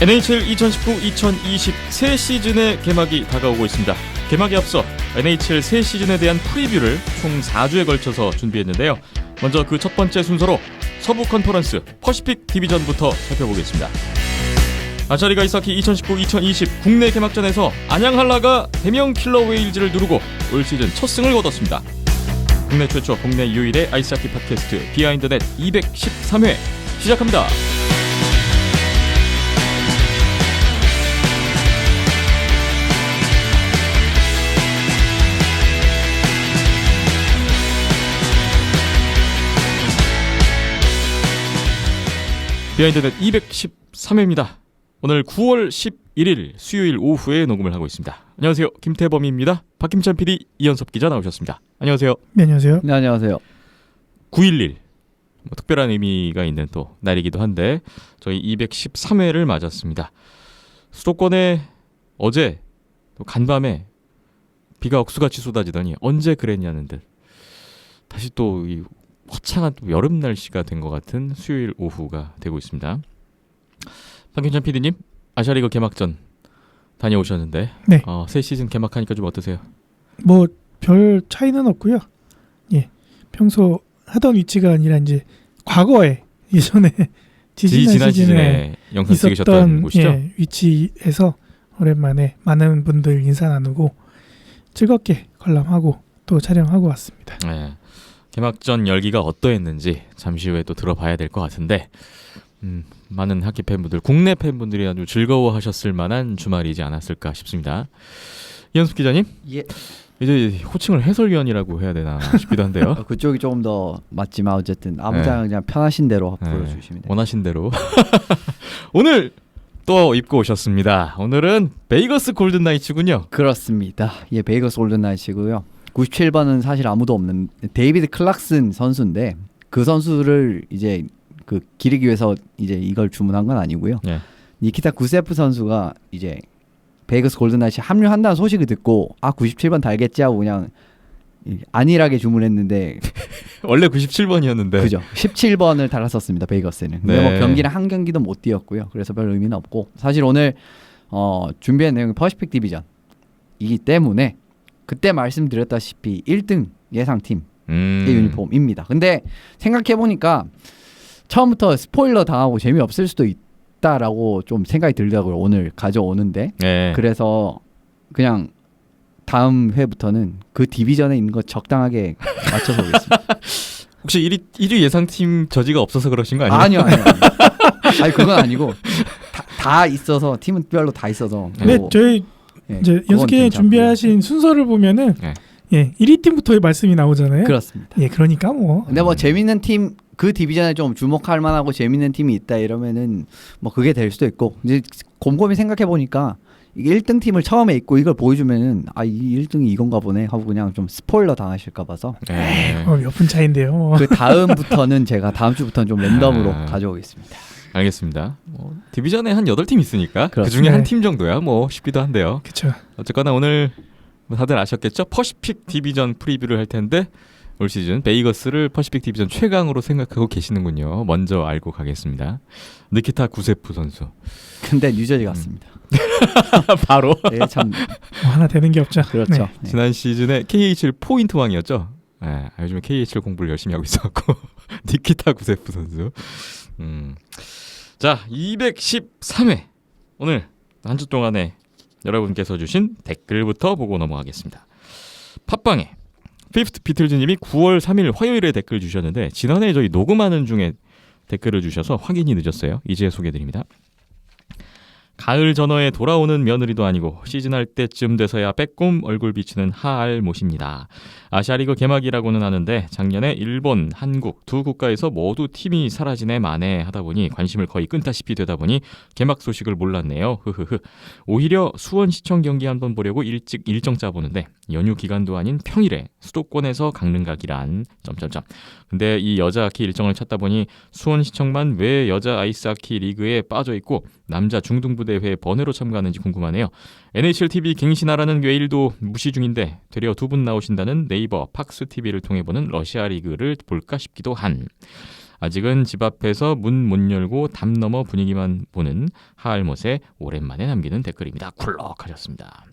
NHL 2019-2020 새 시즌의 개막이 다가오고 있습니다. 개막에 앞서 NHL 새 시즌에 대한 프리뷰를 총 4주에 걸쳐서 준비했는데요. 먼저 그 첫 번째 순서로 서부 컨퍼런스 퍼시픽 디비전부터 살펴보겠습니다. 아시아리그 아이스하키 2019-2020 국내 개막전에서 안양 한라가 대명 킬러 웨일즈를 누르고 올 시즌 첫 승을 거뒀습니다. 국내 최초, 국내 유일의 아이스하키 팟캐스트 비하인드넷 213회 시작합니다. 비하인드넷 213회입니다. 오늘 9월 11일 수요일 오후에 녹음을 하고 있습니다. 안녕하세요. 김태범입니다. 박김찬 PD, 이현섭 기자 나오셨습니다. 안녕하세요. 네, 안녕하세요. 네, 안녕하세요. 9.11 특별한 의미가 있는 또 날이기도 한데 저희 213회를 맞았습니다. 수도권에 어제 또 간밤에 비가 억수같이 쏟아지더니 언제 그랬냐는 듯 다시 또 이 화창한 여름 날씨가 된 것 같은 수요일 오후가 되고 있습니다. 박균찬 PD님, 아시아리그 개막전 다녀오셨는데 네. 새 시즌 개막하니까 좀 어떠세요? 뭐 별 차이는 없고요. 예, 평소 하던 위치가 아니라 이제 과거에 예전에 지난 시즌에 영상 찍으셨던 곳이죠? 예, 위치에서 오랜만에 많은 분들 인사 나누고 즐겁게 관람하고 또 촬영하고 왔습니다. 네. 개막전 열기가 어떠했는지 잠시 후에 또 들어봐야 될 것 같은데 많은 하키 팬분들, 국내 팬분들이 아주 즐거워하셨을 만한 주말이지 않았을까 싶습니다. 이현숙 기자님? 예. 이제 호칭을 해설위원이라고 해야 되나 싶기도 한데요. 그쪽이 조금 더 맞지만 어쨌든 아무튼 그냥 편하신 대로 불러주시면 돼요. 원하신 대로. 오늘 또 입고 오셨습니다. 오늘은 베이거스 골든 나이츠군요. 그렇습니다. 예, 베이거스 골든 나이츠고요. 97번은 사실 아무도 없는 데이비드 클락슨 선수인데 그 선수를 이제 그 기르기 위해서 이제 이걸 주문한 건 아니고요. 예. 니키타 구세프 선수가 이제 베이거스 골든 나이츠에 합류한다는 소식을 듣고 97번 달겠지 하고 그냥 안일하게 주문했는데 원래 97번이었는데 그죠. 17번을 달았었습니다. 베이거스는. 근데 네. 뭐 경기는 한 경기도 못 뛰었고요. 그래서 별 의미는 없고 사실 오늘 준비한 내용이 퍼시픽 디비전이기 때문에 그때 말씀드렸다시피 1등 예상팀의 유니폼입니다. 근데 생각해보니까 처음부터 스포일러 당하고 재미없을 수도 있다라고 좀 생각이 들더라고요. 오늘 가져오는데. 네. 그래서 그냥 다음 회부터는 그 디비전에 있는 거 적당하게 맞춰서 오겠습니다. 혹시 1위 예상팀 저지가 없어서 그러신 거 아니에요? 아니요. 아니 그건 아니고 다 있어서 팀은 별로 다 있어서. 네, 저희 이제 연습회 준비하신 순서를 보면은 네. 예, 1위 팀부터의 말씀이 나오잖아요. 그렇습니다. 예, 그러니까 뭐. 근데 뭐 재밌는 팀, 그 디비전에 좀 주목할 만하고 재밌는 팀이 있다 이러면은 뭐 그게 될 수도 있고 이제 곰곰이 생각해 보니까 이게 1등 팀을 처음에 있고 이걸 보여주면은 이 1등이 이건가 보네 하고 그냥 좀 스포일러 당하실까 봐서 네. 몇 분 차인데요. 그 다음부터는 제가 다음 주부터는 좀 랜덤으로 가져오겠습니다. 알겠습니다. 디비전에 한 8팀 있으니까 그 중에 네. 한 팀 정도야 뭐 싶기도 한데요. 그렇죠. 어쨌거나 오늘 다들 아셨겠죠? 퍼시픽 디비전 프리뷰를 할 텐데 올 시즌 베이거스를 퍼시픽 디비전 최강으로 생각하고 계시는군요. 먼저 알고 가겠습니다. 니키타 구세프 선수. 근데 뉴저지 갔습니다. 바로 네, 참 뭐 하나 되는 게 없죠. 그렇죠. 네. 네. 지난 시즌에 KHL 포인트 왕이었죠. 네, 요즘에 KHL 공부를 열심히 하고 있었고 니키타 구세프 선수. 자, 213회 오늘 한 주 동안에 여러분께서 주신 댓글부터 보고 넘어가겠습니다. 팟빵에 피프트 비틀즈님이 9월 3일 화요일에 댓글 주셨는데 지난해 저희 녹음하는 중에 댓글을 주셔서 확인이 늦었어요. 이제 소개드립니다. 가을 전어에 돌아오는 며느리도 아니고 시즌할 때쯤 돼서야 빼꼼 얼굴 비치는 하알 모십니다. 아시아리그 개막이라고는 하는데 작년에 일본, 한국 두 국가에서 모두 팀이 사라지네 마네 하다 보니 관심을 거의 끈다시피 되다 보니 개막 소식을 몰랐네요. 흐흐흐. 오히려 수원시청 경기 한번 보려고 일찍 일정 짜보는데 연휴 기간도 아닌 평일에 수도권에서 강릉 가기란 점점점. 근데 이 여자 하키 일정을 찾다 보니 수원시청만 왜 여자 아이스하키 리그에 빠져있고 남자 중등부대회에 번외로 참가하는지 궁금하네요. NHLTV 갱신하라는 웨일도 무시 중인데 되려 두 분 나오신다는 네이버 팍스TV를 통해 보는 러시아 리그를 볼까 싶기도 한. 아직은 집 앞에서 문 못 열고 담 넘어 분위기만 보는 하알못에 오랜만에 남기는 댓글입니다. 쿨럭하셨습니다.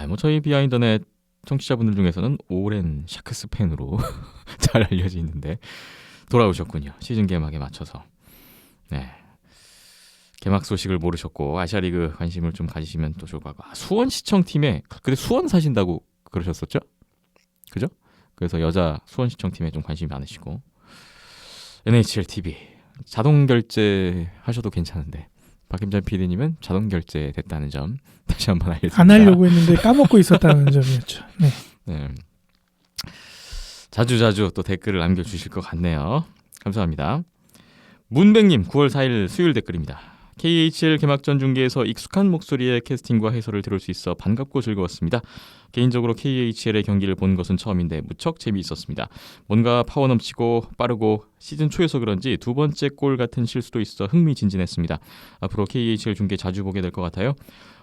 뭐 저희 비하인더넷 청취자분들 중에서는 오랜 샤크스 팬으로 잘 알려져 있는데 돌아오셨군요. 시즌 개막에 맞춰서. 네. 개막 소식을 모르셨고 아시아리그 관심을 좀 가지시면 또 좋을 것 같고 수원 시청팀에 근데 수원 사신다고 그러셨었죠? 그죠? 그래서 여자 수원 시청팀에 좀 관심이 많으시고 NHL TV 자동 결제 하셔도 괜찮은데 박김찬 PD님은 자동 결제 됐다는 점 다시 한번 알려드립니다. 안 하려고 했는데 까먹고 있었다는 점이었죠. 네. 네. 자주 또 댓글을 남겨주실 것 같네요. 감사합니다. 문백님 9월 4일 수요일 댓글입니다. KHL 개막전 중계에서 익숙한 목소리의 캐스팅과 해설을 들을 수 있어 반갑고 즐거웠습니다. 개인적으로 KHL의 경기를 본 것은 처음인데 무척 재미있었습니다. 뭔가 파워 넘치고 빠르고 시즌 초여서 그런지 두 번째 골 같은 실수도 있어 흥미진진했습니다. 앞으로 KHL 중계 자주 보게 될 것 같아요.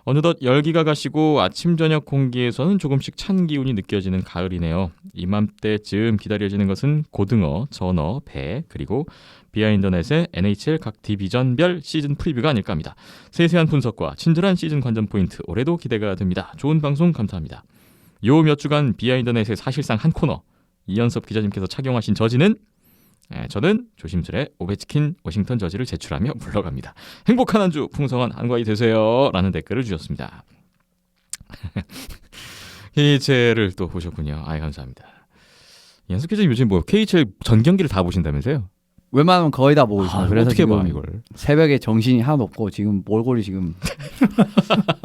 어느덧 열기가 가시고 아침 저녁 공기에서는 조금씩 찬 기운이 느껴지는 가을이네요. 이맘때쯤 기다려지는 것은 고등어, 전어, 배 그리고 비하인더넷의 NHL 각 디비전별 시즌 프리뷰가 아닐까 합니다. 세세한 분석과 친절한 시즌 관전 포인트 올해도 기대가 됩니다. 좋은 방송 감사합니다. 요 몇 주간 비하인더넷의 사실상 한 코너 이연섭 기자님께서 착용하신 저지는 저는 조심스레 오베치킨 워싱턴 저지를 제출하며 물러갑니다. 행복한 한 주 풍성한 한가위 되세요 라는 댓글을 주셨습니다. KHL을 또 보셨군요. 감사합니다. 이연섭 기자님 요즘 뭐 KHL 전 경기를 다 보신다면서요? 웬만하면 거의 다 보고 있어요. 그래서 어떻게 지금 봐 이걸? 새벽에 정신이 하나도 없고 지금 몰골이 지금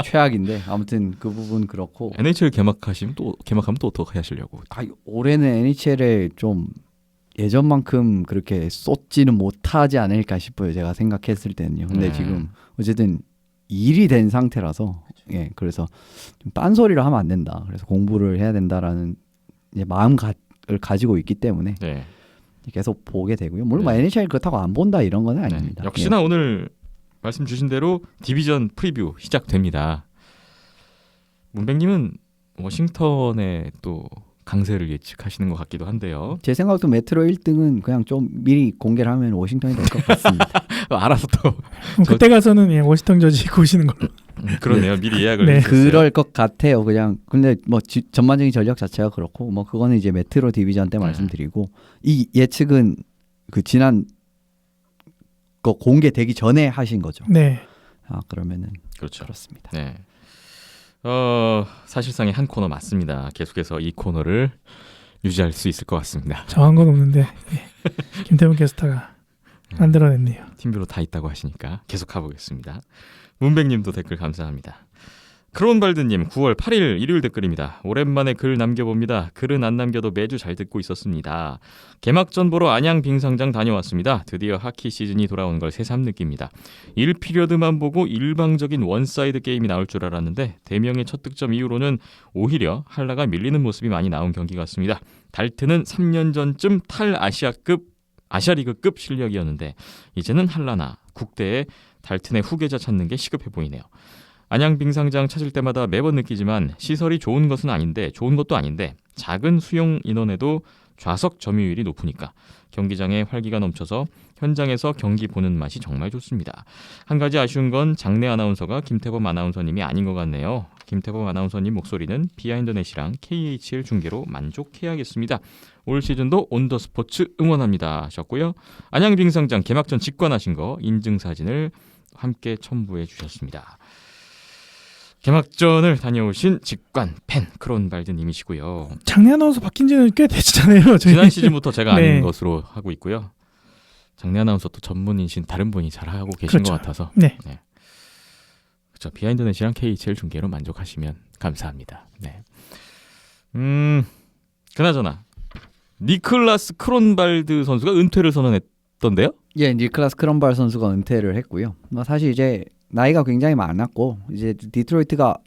최악인데 아무튼 그 부분 그렇고 NHL 개막하면 또 어떻게 하시려고? 올해는 NHL에 좀 예전만큼 그렇게 쏟지는 못하지 않을까 싶어요. 제가 생각했을 때는요. 근데 지금 어쨌든 일이 된 상태라서 그래서 좀 딴소리를 하면 안 된다. 그래서 공부를 해야 된다라는 이제 마음을 가지고 있기 때문에 계속 보게 되고요. 물론 NHL 그렇다고 안 본다 이런 건 아닙니다. 역시나 오늘 말씀 주신 대로 디비전 프리뷰 시작됩니다. 문백님은 워싱턴의 또 강세를 예측하시는 것 같기도 한데요. 제 생각도 메트로 1등은 그냥 좀 미리 공개를 하면 워싱턴이 될 것 같습니다. 알아서 또 그때 가서는 워싱턴 저지 고시는 걸로. 그러네요. 미리 예약을 네. 해주셨어요. 그럴 것 같아요. 그냥 근데 뭐 전반적인 전력 자체가 그렇고 뭐 그거는 이제 메트로 디비전 때 말씀드리고 이 예측은 그 지난 거 공개되기 전에 하신 거죠. 네. 그러면은 그렇죠. 그렇습니다. 네. 사실상의 한 코너 맞습니다. 계속해서 이 코너를 유지할 수 있을 것 같습니다. 정한 건 없는데 김태훈 캐스터가 만들어냈네요. 팀별로 다 있다고 하시니까 계속 가보겠습니다. 문백님도 댓글 감사합니다. 크론발드님 9월 8일 일요일 댓글입니다. 오랜만에 글 남겨봅니다. 글은 안 남겨도 매주 잘 듣고 있었습니다. 개막전 보러 안양 빙상장 다녀왔습니다. 드디어 하키 시즌이 돌아온 걸 새삼 느낍니다. 1피리어드만 보고 일방적인 원사이드 게임이 나올 줄 알았는데 대명의 첫 득점 이후로는 오히려 한라가 밀리는 모습이 많이 나온 경기 같습니다. 달트는 3년 전쯤 탈 아시아리그급 실력이었는데 이제는 한라나 국대에 달튼의 후계자 찾는 게 시급해 보이네요. 안양 빙상장 찾을 때마다 매번 느끼지만 시설이 좋은 것도 아닌데 작은 수용 인원에도 좌석 점유율이 높으니까 경기장에 활기가 넘쳐서 현장에서 경기 보는 맛이 정말 좋습니다. 한 가지 아쉬운 건 장내 아나운서가 김태범 아나운서님이 아닌 것 같네요. 김태범 아나운서님 목소리는 비하인더넷이랑 KHL 중계로 만족해야겠습니다. 올 시즌도 온더스포츠 응원합니다 하셨고요. 안양 빙상장 개막전 직관하신 거 인증사진을 함께 첨부해 주셨습니다. 개막전을 다녀오신 직관 팬 크론발드님이시고요. 장내 아나운서 바뀐 지는 꽤 됐잖아요. 지난 시즌부터 제가 아는 네. 것으로 하고 있고요. 장내 아나운서 또 전문이신 다른 분이 잘 하고 계신 그렇죠. 것 같아서 네. 그렇죠. 비하인드넷이랑 KHL 중계로 만족하시면 감사합니다. 네. 그나저나 니클라스 크론발드 선수가 은퇴를 선언했던데요? 니클라스 크론발 선수가 은퇴를 했고요. 사실 이제 나이가 굉장히 많았고 이제 디트로이트가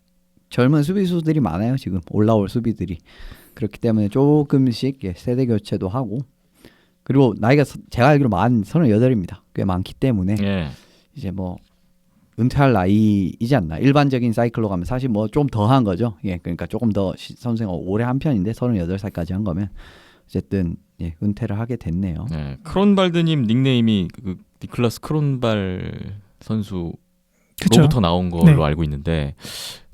젊은 수비수들이 많아요. 지금 올라올 수비들이. 그렇기 때문에 조금씩 세대 교체도 하고 그리고 나이가 제가 알기로 만 38입니다. 꽤 많기 때문에 이제 뭐 은퇴할 나이이지 않나. 일반적인 사이클로 가면 사실 뭐 좀 더 한 거죠. 그러니까 조금 더 선수가 오래 한 편인데 38살까지 한 거면 어쨌든 예, 은퇴를 하게 됐네요. 네, 크론발드님 닉네임이 그 니클라스 크론발 선수로부터 그쵸. 나온 걸로 네. 알고 있는데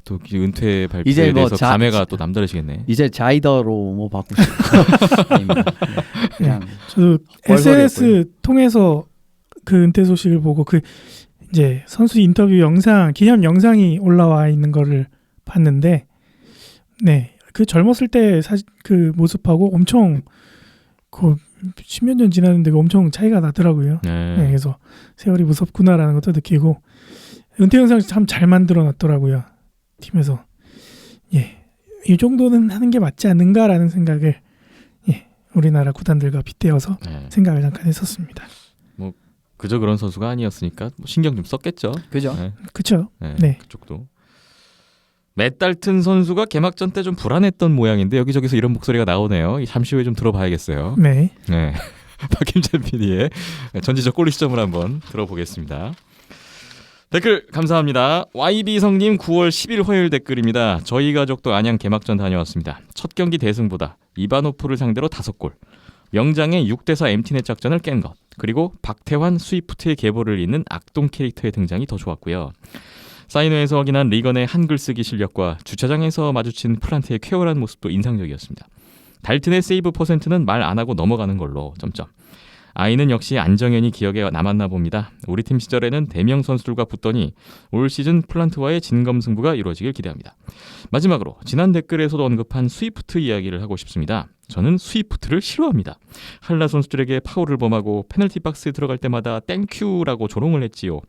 또 은퇴 발표에 이제 뭐 대해서 감회가 또 남다르시겠네. 이제 자이더로 뭐 바꾸시고 아닙니다. 네, 그냥 저도 뻘소리였고요. SNS 통해서 그 은퇴 소식을 보고 그 이제 선수 인터뷰 영상 기념 영상이 올라와 있는 거를 봤는데 네. 그 젊었을 때 사실 그 모습하고 엄청 그 10년 전 지났는데 엄청 차이가 나더라고요. 네. 네, 그래서 세월이 무섭구나라는 것도 느끼고 은퇴 영상 참 잘 만들어 놨더라고요. 팀에서 예, 이 정도는 하는 게 맞지 않는가라는 생각을 예, 우리나라 구단들과 빗대어서 네. 생각을 잠깐 했었습니다. 그저 그런 선수가 아니었으니까 뭐 신경 좀 썼겠죠. 그죠? 네. 그렇죠? 네, 네. 그쪽도. 맷 달튼 선수가 개막전 때 좀 불안했던 모양인데 여기저기서 이런 목소리가 나오네요. 잠시 후에 좀 들어봐야겠어요. 네. 네. 박김찬 PD의 전지적 골리 시점을 한번 들어보겠습니다. 댓글 감사합니다. YB성님 9월 10일 화요일 댓글입니다. 저희 가족도 안양 개막전 다녀왔습니다. 첫 경기 대승보다 이바노프를 상대로 5골, 명장의 6대4 MT넷 작전을 깬 것, 그리고 박태환 스위프트의 계보를 잇는 악동 캐릭터의 등장이 더 좋았고요. 사인회에서 확인한 리건의 한글 쓰기 실력과 주차장에서 마주친 플란트의 쾌활한 모습도 인상적이었습니다. 달튼의 세이브 퍼센트는 말 안 하고 넘어가는 걸로 점점. 아이는 역시 안정현이 기억에 남았나 봅니다. 우리 팀 시절에는 대명 선수들과 붙더니 올 시즌 플란트와의 진검승부가 이루어지길 기대합니다. 마지막으로 지난 댓글에서도 언급한 스위프트 이야기를 하고 싶습니다. 저는 스위프트를 싫어합니다. 한라 선수들에게 파울을 범하고 페널티 박스에 들어갈 때마다 땡큐라고 조롱을 했지요.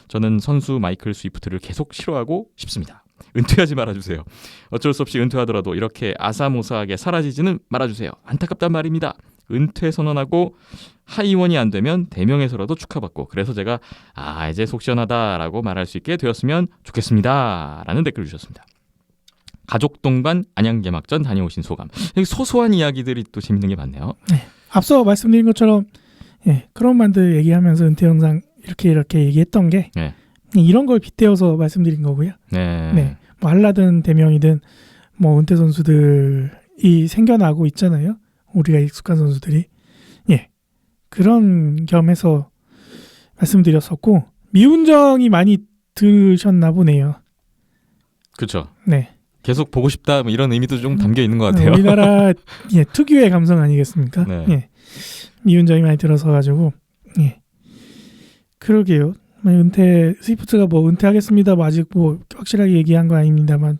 저는 선수 마이클 스위프트를 계속 싫어하고 싶습니다. 은퇴하지 말아주세요. 어쩔 수 없이 은퇴하더라도 이렇게 아사모사하게 사라지지는 말아주세요. 안타깝단 말입니다. 은퇴 선언하고 하위원이 안 되면 대명에서라도 축하받고, 그래서 제가 이제 속 시원하다라고 말할 수 있게 되었으면 좋겠습니다 라는 댓글 주셨습니다. 가족 동반 안양 개막전 다녀오신 소감. 여기 소소한 이야기들이 또 재밌는 게 많네요. 네. 앞서 말씀드린 것처럼 예, 크롬반드 얘기하면서 은퇴 영상 이렇게 얘기했던 게 네. 이런 걸 빗대어서 말씀드린 거고요. 네. 네. 뭐 한라든 대명이든 뭐 은퇴 선수들이 생겨나고 있잖아요. 우리가 익숙한 선수들이. 예. 그런 겸해서 말씀드렸었고, 미운정이 많이 들으셨나 보네요. 그렇죠. 네. 계속 보고 싶다 뭐 이런 의미도 좀 담겨 있는 것 같아요. 우리나라 예, 특유의 감성 아니겠습니까? 네. 예. 미운정이 많이 들어서 가지고 예. 그러게요. 스위프트가 뭐 은퇴하겠습니다. 뭐 아직 뭐 확실하게 얘기한 거 아닙니다만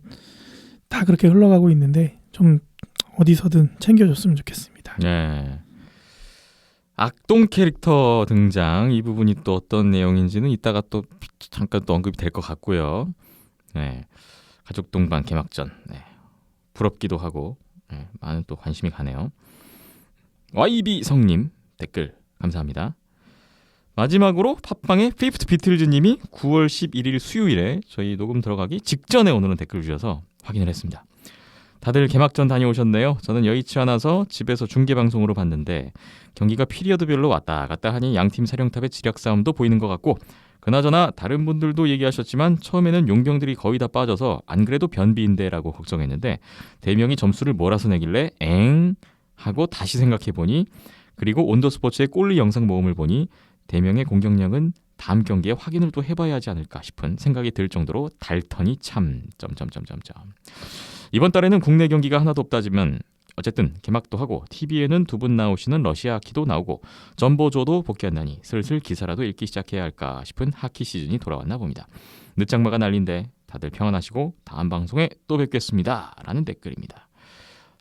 다 그렇게 흘러가고 있는데 좀 어디서든 챙겨줬으면 좋겠습니다. 네. 악동 캐릭터 등장, 이 부분이 또 어떤 내용인지는 이따가 또 잠깐 또 언급이 될 것 같고요. 네. 가족 동반 개막전. 네. 부럽기도 하고 네. 많은 또 관심이 가네요. YB 성님 댓글 감사합니다. 마지막으로 팟빵의 피프트 비틀즈님이 9월 11일 수요일에 저희 녹음 들어가기 직전에 오늘은 댓글 주셔서 확인을 했습니다. 다들 개막전 다녀오셨네요. 저는 여의치 않아서 집에서 중계방송으로 봤는데 경기가 피리어드별로 왔다 갔다 하니 양팀 사령탑의 지략 싸움도 보이는 것 같고, 그나저나 다른 분들도 얘기하셨지만 처음에는 용병들이 거의 다 빠져서 안 그래도 변비인데 라고 걱정했는데 대명이 점수를 몰아서 내길래 엥 하고 다시 생각해보니, 그리고 온더스포츠의 골리 영상 모음을 보니 대명의 공격력은 다음 경기에 확인을 또 해봐야 하지 않을까 싶은 생각이 들 정도로 달턴이 참... 이번 달에는 국내 경기가 하나도 없다지만 어쨌든 개막도 하고 TV에는 두 분 나오시는 러시아 하키도 나오고 전보조도 복귀한다니 슬슬 기사라도 읽기 시작해야 할까 싶은 하키 시즌이 돌아왔나 봅니다. 늦장마가 난린데 다들 평안하시고 다음 방송에 또 뵙겠습니다 라는 댓글입니다.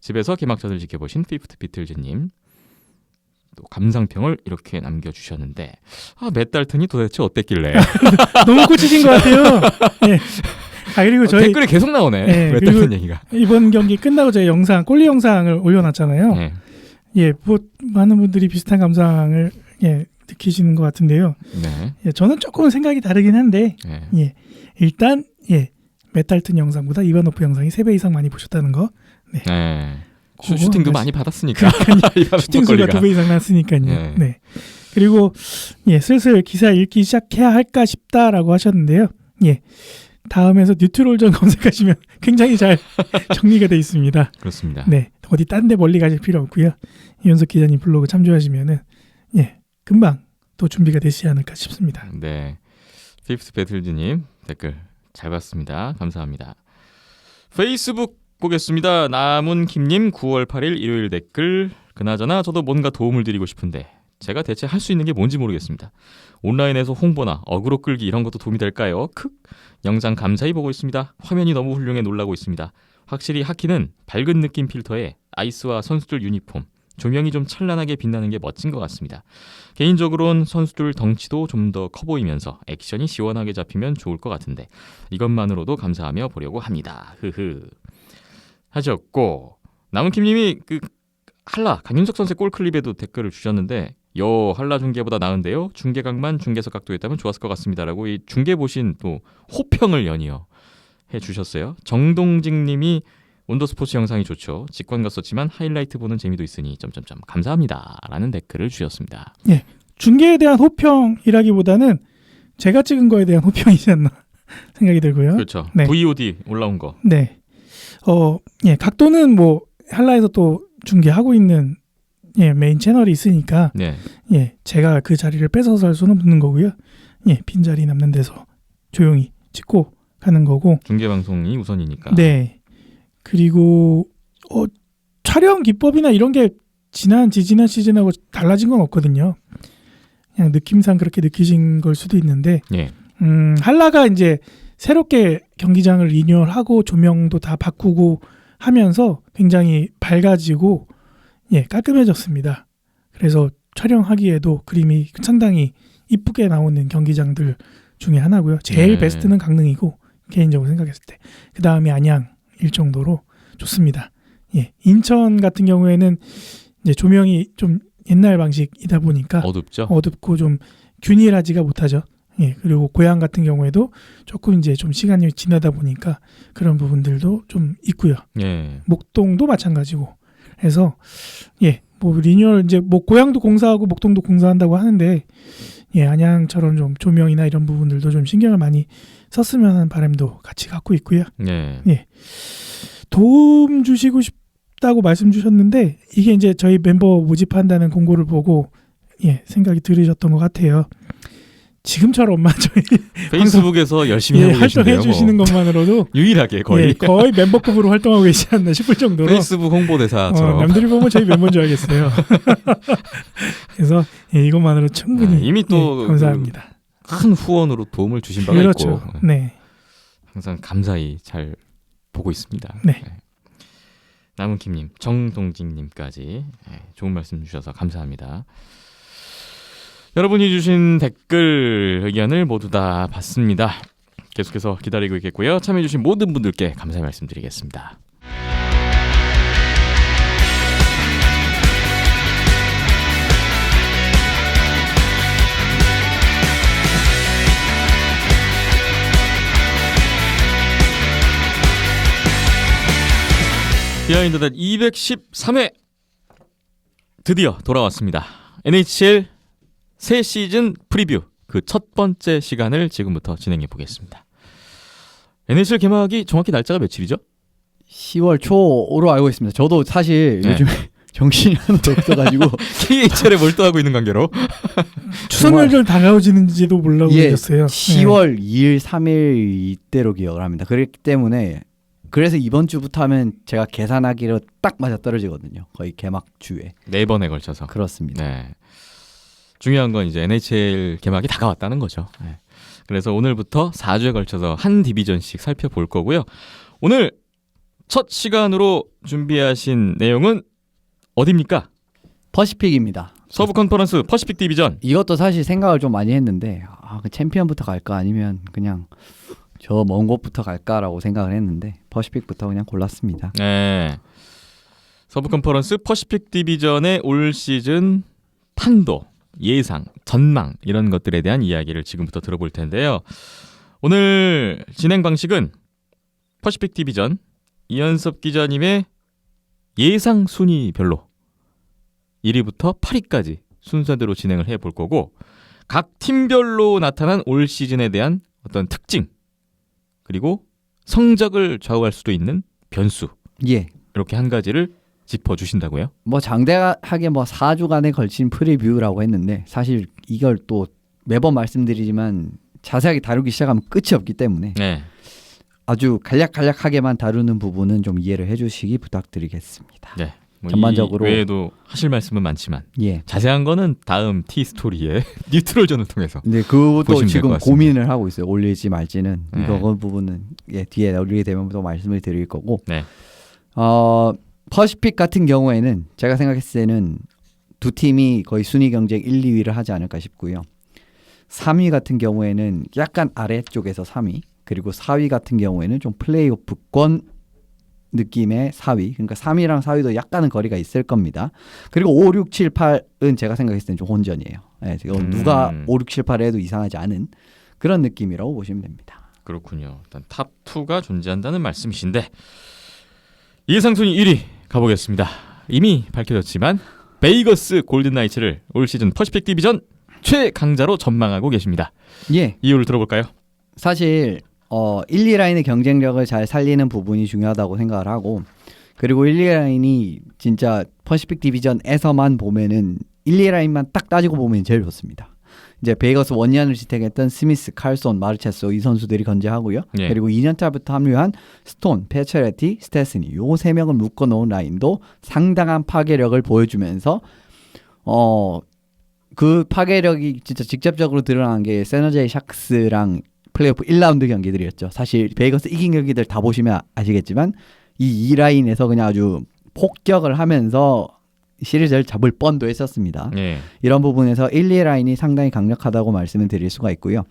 집에서 개막전을 지켜보신 피프트 비틀즈님 또 감상평을 이렇게 남겨주셨는데 맷 달튼이 도대체 어땠길래 너무 꽂히신 것 같아요. 예. 그리고 저희 댓글이 계속 나오네. 네, 맷 달튼 얘기가. 이번 경기 끝나고 저희 골리 영상을 올려놨잖아요. 네. 예, 뭐 많은 분들이 비슷한 감상을 예, 느끼시는 것 같은데요. 네. 예, 저는 조금 생각이 다르긴 한데 네. 예, 일단 맷 달튼 영상보다 이바노프 영상이 3배 이상 많이 보셨다는 거. 네. 네. 그거 슈팅도 한 많이 받았으니까. 슈팅 수가 2배 이상 났으니까요. 네. 네. 그리고 슬슬 기사 읽기 시작해야 할까 싶다라고 하셨는데요. 예. 다음에서 뉴트롤전 검색하시면 굉장히 잘 정리가 돼 있습니다. 그렇습니다. 네. 어디 딴 데 멀리 가실 필요 없고요. 이현석 기자님 블로그 참조하시면은 금방 또 준비가 되시지 않을까 싶습니다. 네. 피프스 배틀즈님 댓글 잘 봤습니다. 감사합니다. 페이스북 보겠습니다. 남은 김님 9월 8일 일요일 댓글. 그나저나 저도 뭔가 도움을 드리고 싶은데 제가 대체 할 수 있는 게 뭔지 모르겠습니다. 온라인에서 홍보나 어그로 끌기 이런 것도 도움이 될까요? 크. 영상 감사히 보고 있습니다. 화면이 너무 훌륭해 놀라고 있습니다. 확실히 하키는 밝은 느낌 필터에 아이스와 선수들 유니폼, 조명이 좀 찬란하게 빛나는 게 멋진 것 같습니다. 개인적으로는 선수들 덩치도 좀 더 커 보이면서 액션이 시원하게 잡히면 좋을 것 같은데 이것만으로도 감사하며 보려고 합니다. 흐흐 하셨고 남은킴님이 그 한라 강윤석 선수의 골 클립에도 댓글을 주셨는데 요 한라 중계보다 나은데요. 중계각만 중계석 각도였다면 좋았을 것 같습니다라고 이 중계 보신 또 호평을 연이어 해주셨어요. 정동직님이 온더스포츠 영상이 좋죠. 직관과 썼지만 하이라이트 보는 재미도 있으니 점점점 감사합니다라는 댓글을 주셨습니다. 중계에 대한 호평이라기보다는 제가 찍은 거에 대한 호평이지 않나 생각이 들고요. 그렇죠. 네. VOD 올라온 거. 네. 각도는 뭐 한라에서 또 중계하고 있는 메인 채널이 있으니까 네. 제가 그 자리를 뺏어서 할 수는 없는 거고요. 빈 자리 남는 데서 조용히 찍고 가는 거고. 중계 방송이 우선이니까. 네. 그리고 촬영 기법이나 이런 게 지난 시즌하고 달라진 건 없거든요. 그냥 느낌상 그렇게 느끼신 걸 수도 있는데 예. 한라가 이제 새롭게 경기장을 리뉴얼하고 조명도 다 바꾸고 하면서 굉장히 밝아지고 깔끔해졌습니다. 그래서 촬영하기에도 그림이 상당히 이쁘게 나오는 경기장들 중에 하나고요. 제일 베스트는 강릉이고 개인적으로 생각했을 때 그 다음이 안양일 정도로 좋습니다. 인천 같은 경우에는 이제 조명이 좀 옛날 방식이다 보니까 어둡죠. 어둡고 좀 균일하지가 못하죠. 그리고 고향 같은 경우에도 조금 이제 좀 시간이 지나다 보니까 그런 부분들도 좀 있고요. 예. 목동도 마찬가지고. 그래서 뭐 리뉴얼 이제 뭐 고향도 공사하고 목동도 공사한다고 하는데 안양처럼 좀 조명이나 이런 부분들도 좀 신경을 많이 썼으면 하는 바람도 같이 갖고 있고요. 도움 주시고 싶다고 말씀 주셨는데 이게 이제 저희 멤버 모집한다는 공고를 보고 생각이 들으셨던 것 같아요. 지금처럼만 저희 페이스북에서 열심히 하고 활동해 계신데요. 주시는 것만으로도 유일하게 거의 거의 멤버급으로 활동하고 계시지 않나 싶을 정도로 페이스북 홍보대사처럼 남들이 보면 저희 멤버인 줄 알겠어요. 그래서 이것만으로 충분히 이미 또 감사합니다. 큰 후원으로 도움을 주신 바가 그렇죠. 있고 네. 항상 감사히 잘 보고 있습니다. 네. 남은킴님, 정동직님까지 좋은 말씀 주셔서 감사합니다. 여러분이 주신 댓글 의견을 모두 다 봤습니다. 계속해서 기다리고 있겠고요. 참여해주신 모든 분들께 감사의 말씀드리겠습니다. 비하인드댓 213회 드디어 돌아왔습니다. NHL 새 시즌 프리뷰 그 첫 번째 시간을 지금부터 진행해 보겠습니다. NHL 개막이 정확히 날짜가 며칠이죠? 10월 초로 알고 있습니다. 저도 사실 요즘 정신이 하나도 없어가지고 KHL에 몰두하고 있는 관계로 추석 연휴 다가오지는지도 몰라고 계셨어요. 10월 2일, 3일 이때로 기억을 합니다. 그렇기 때문에 그래서 이번 주부터 하면 제가 계산하기로 딱 맞아 떨어지거든요. 거의 개막 주에. 4번에 걸쳐서. 그렇습니다. 네. 중요한 건 이제 NHL 개막이 다가왔다는 거죠. 네. 그래서 오늘부터 4주에 걸쳐서 한 디비전씩 살펴볼 거고요. 오늘 첫 시간으로 준비하신 내용은 어디입니까? 퍼시픽입니다. 서부 컨퍼런스 퍼시픽 디비전. 이것도 사실 생각을 좀 많이 했는데 그 챔피언부터 갈까 아니면 그냥 저 먼 곳부터 갈까라고 생각을 했는데 퍼시픽부터 그냥 골랐습니다. 네. 서부 컨퍼런스 퍼시픽 디비전의 올 시즌 판도, 예상, 전망 이런 것들에 대한 이야기를 지금부터 들어볼 텐데요. 오늘 진행 방식은 퍼시픽 디비전 이현섭 기자님의 예상 순위별로 1위부터 8위까지 순서대로 진행을 해볼 거고 각 팀별로 나타난 올 시즌에 대한 어떤 특징 그리고 성적을 좌우할 수도 있는 변수 예. 이렇게 한 가지를 짚어주신다고요? 뭐 장대하게 뭐 4주간에 걸친 프리뷰라고 했는데 사실 이걸 또 매번 말씀드리지만 자세하게 다루기 시작하면 끝이 없기 때문에 네. 아주 간략하게만 다루는 부분은 좀 이해를 해주시기 부탁드리겠습니다. 네. 뭐 전반적으로 이 외에도 하실 말씀은 많지만 예. 자세한 거는 다음 티 스토리의 뉴트럴전을 통해서. 근데 그것도 보시면 될 지금 것 같습니다. 고민을 하고 있어요. 올릴지 말지는. 네. 이거 부분은 뒤에 올리게 되면 또 말씀을 드릴 거고. 네. 퍼시픽 같은 경우에는 제가 생각했을 때는 두 팀이 거의 순위 경쟁 1, 2위를 하지 않을까 싶고요. 3위 같은 경우에는 약간 아래쪽에서 3위, 그리고 4위 같은 경우에는 좀 플레이오프권 느낌의 4위. 그러니까 3위랑 4위도 약간은 거리가 있을 겁니다. 그리고 5, 6, 7, 8은 제가 생각했을 때는 좀 혼전이에요. 네, 누가 5, 6, 7, 8을 해도 이상하지 않은 그런 느낌이라고 보시면 됩니다. 그렇군요. 일단 탑 2가 존재한다는 말씀이신데 예상 순위 1위 가보겠습니다. 이미 밝혀졌지만 베이거스 골든나이츠를 올 시즌 퍼시픽 디비전 최강자로 전망하고 계십니다. 예, 이유를 들어볼까요? 사실 1, 2라인의 경쟁력을 잘 살리는 부분이 중요하다고 생각을 하고, 그리고 1, 2라인이 진짜 퍼시픽 디비전에서만 보면은 1, 2라인만 딱 따지고 보면 제일 좋습니다. 이제 베이거스 원년을 지탱했던 스미스, 칼손, 마르체소 이 선수들이 건재하고요. 예. 그리고 2년차부터 합류한 스톤, 페체레티, 스테스니 요 3명을 묶어놓은 라인도 상당한 파괴력을 보여주면서 그 파괴력이 진짜 직접적으로 드러난 게 세너제이 샥스랑 플레이오프 1라운드 경기들이었죠. 사실 베이거스 이긴 경기들 다 보시면 아시겠지만 이 2라인에서 그냥 아주 폭격을 하면서 시리즈를 잡을 뻔도 했었습니다. 예. 이런 부분에서 1, 2라인이 상당히 강력하다고 말씀을 드릴 수가 있고요.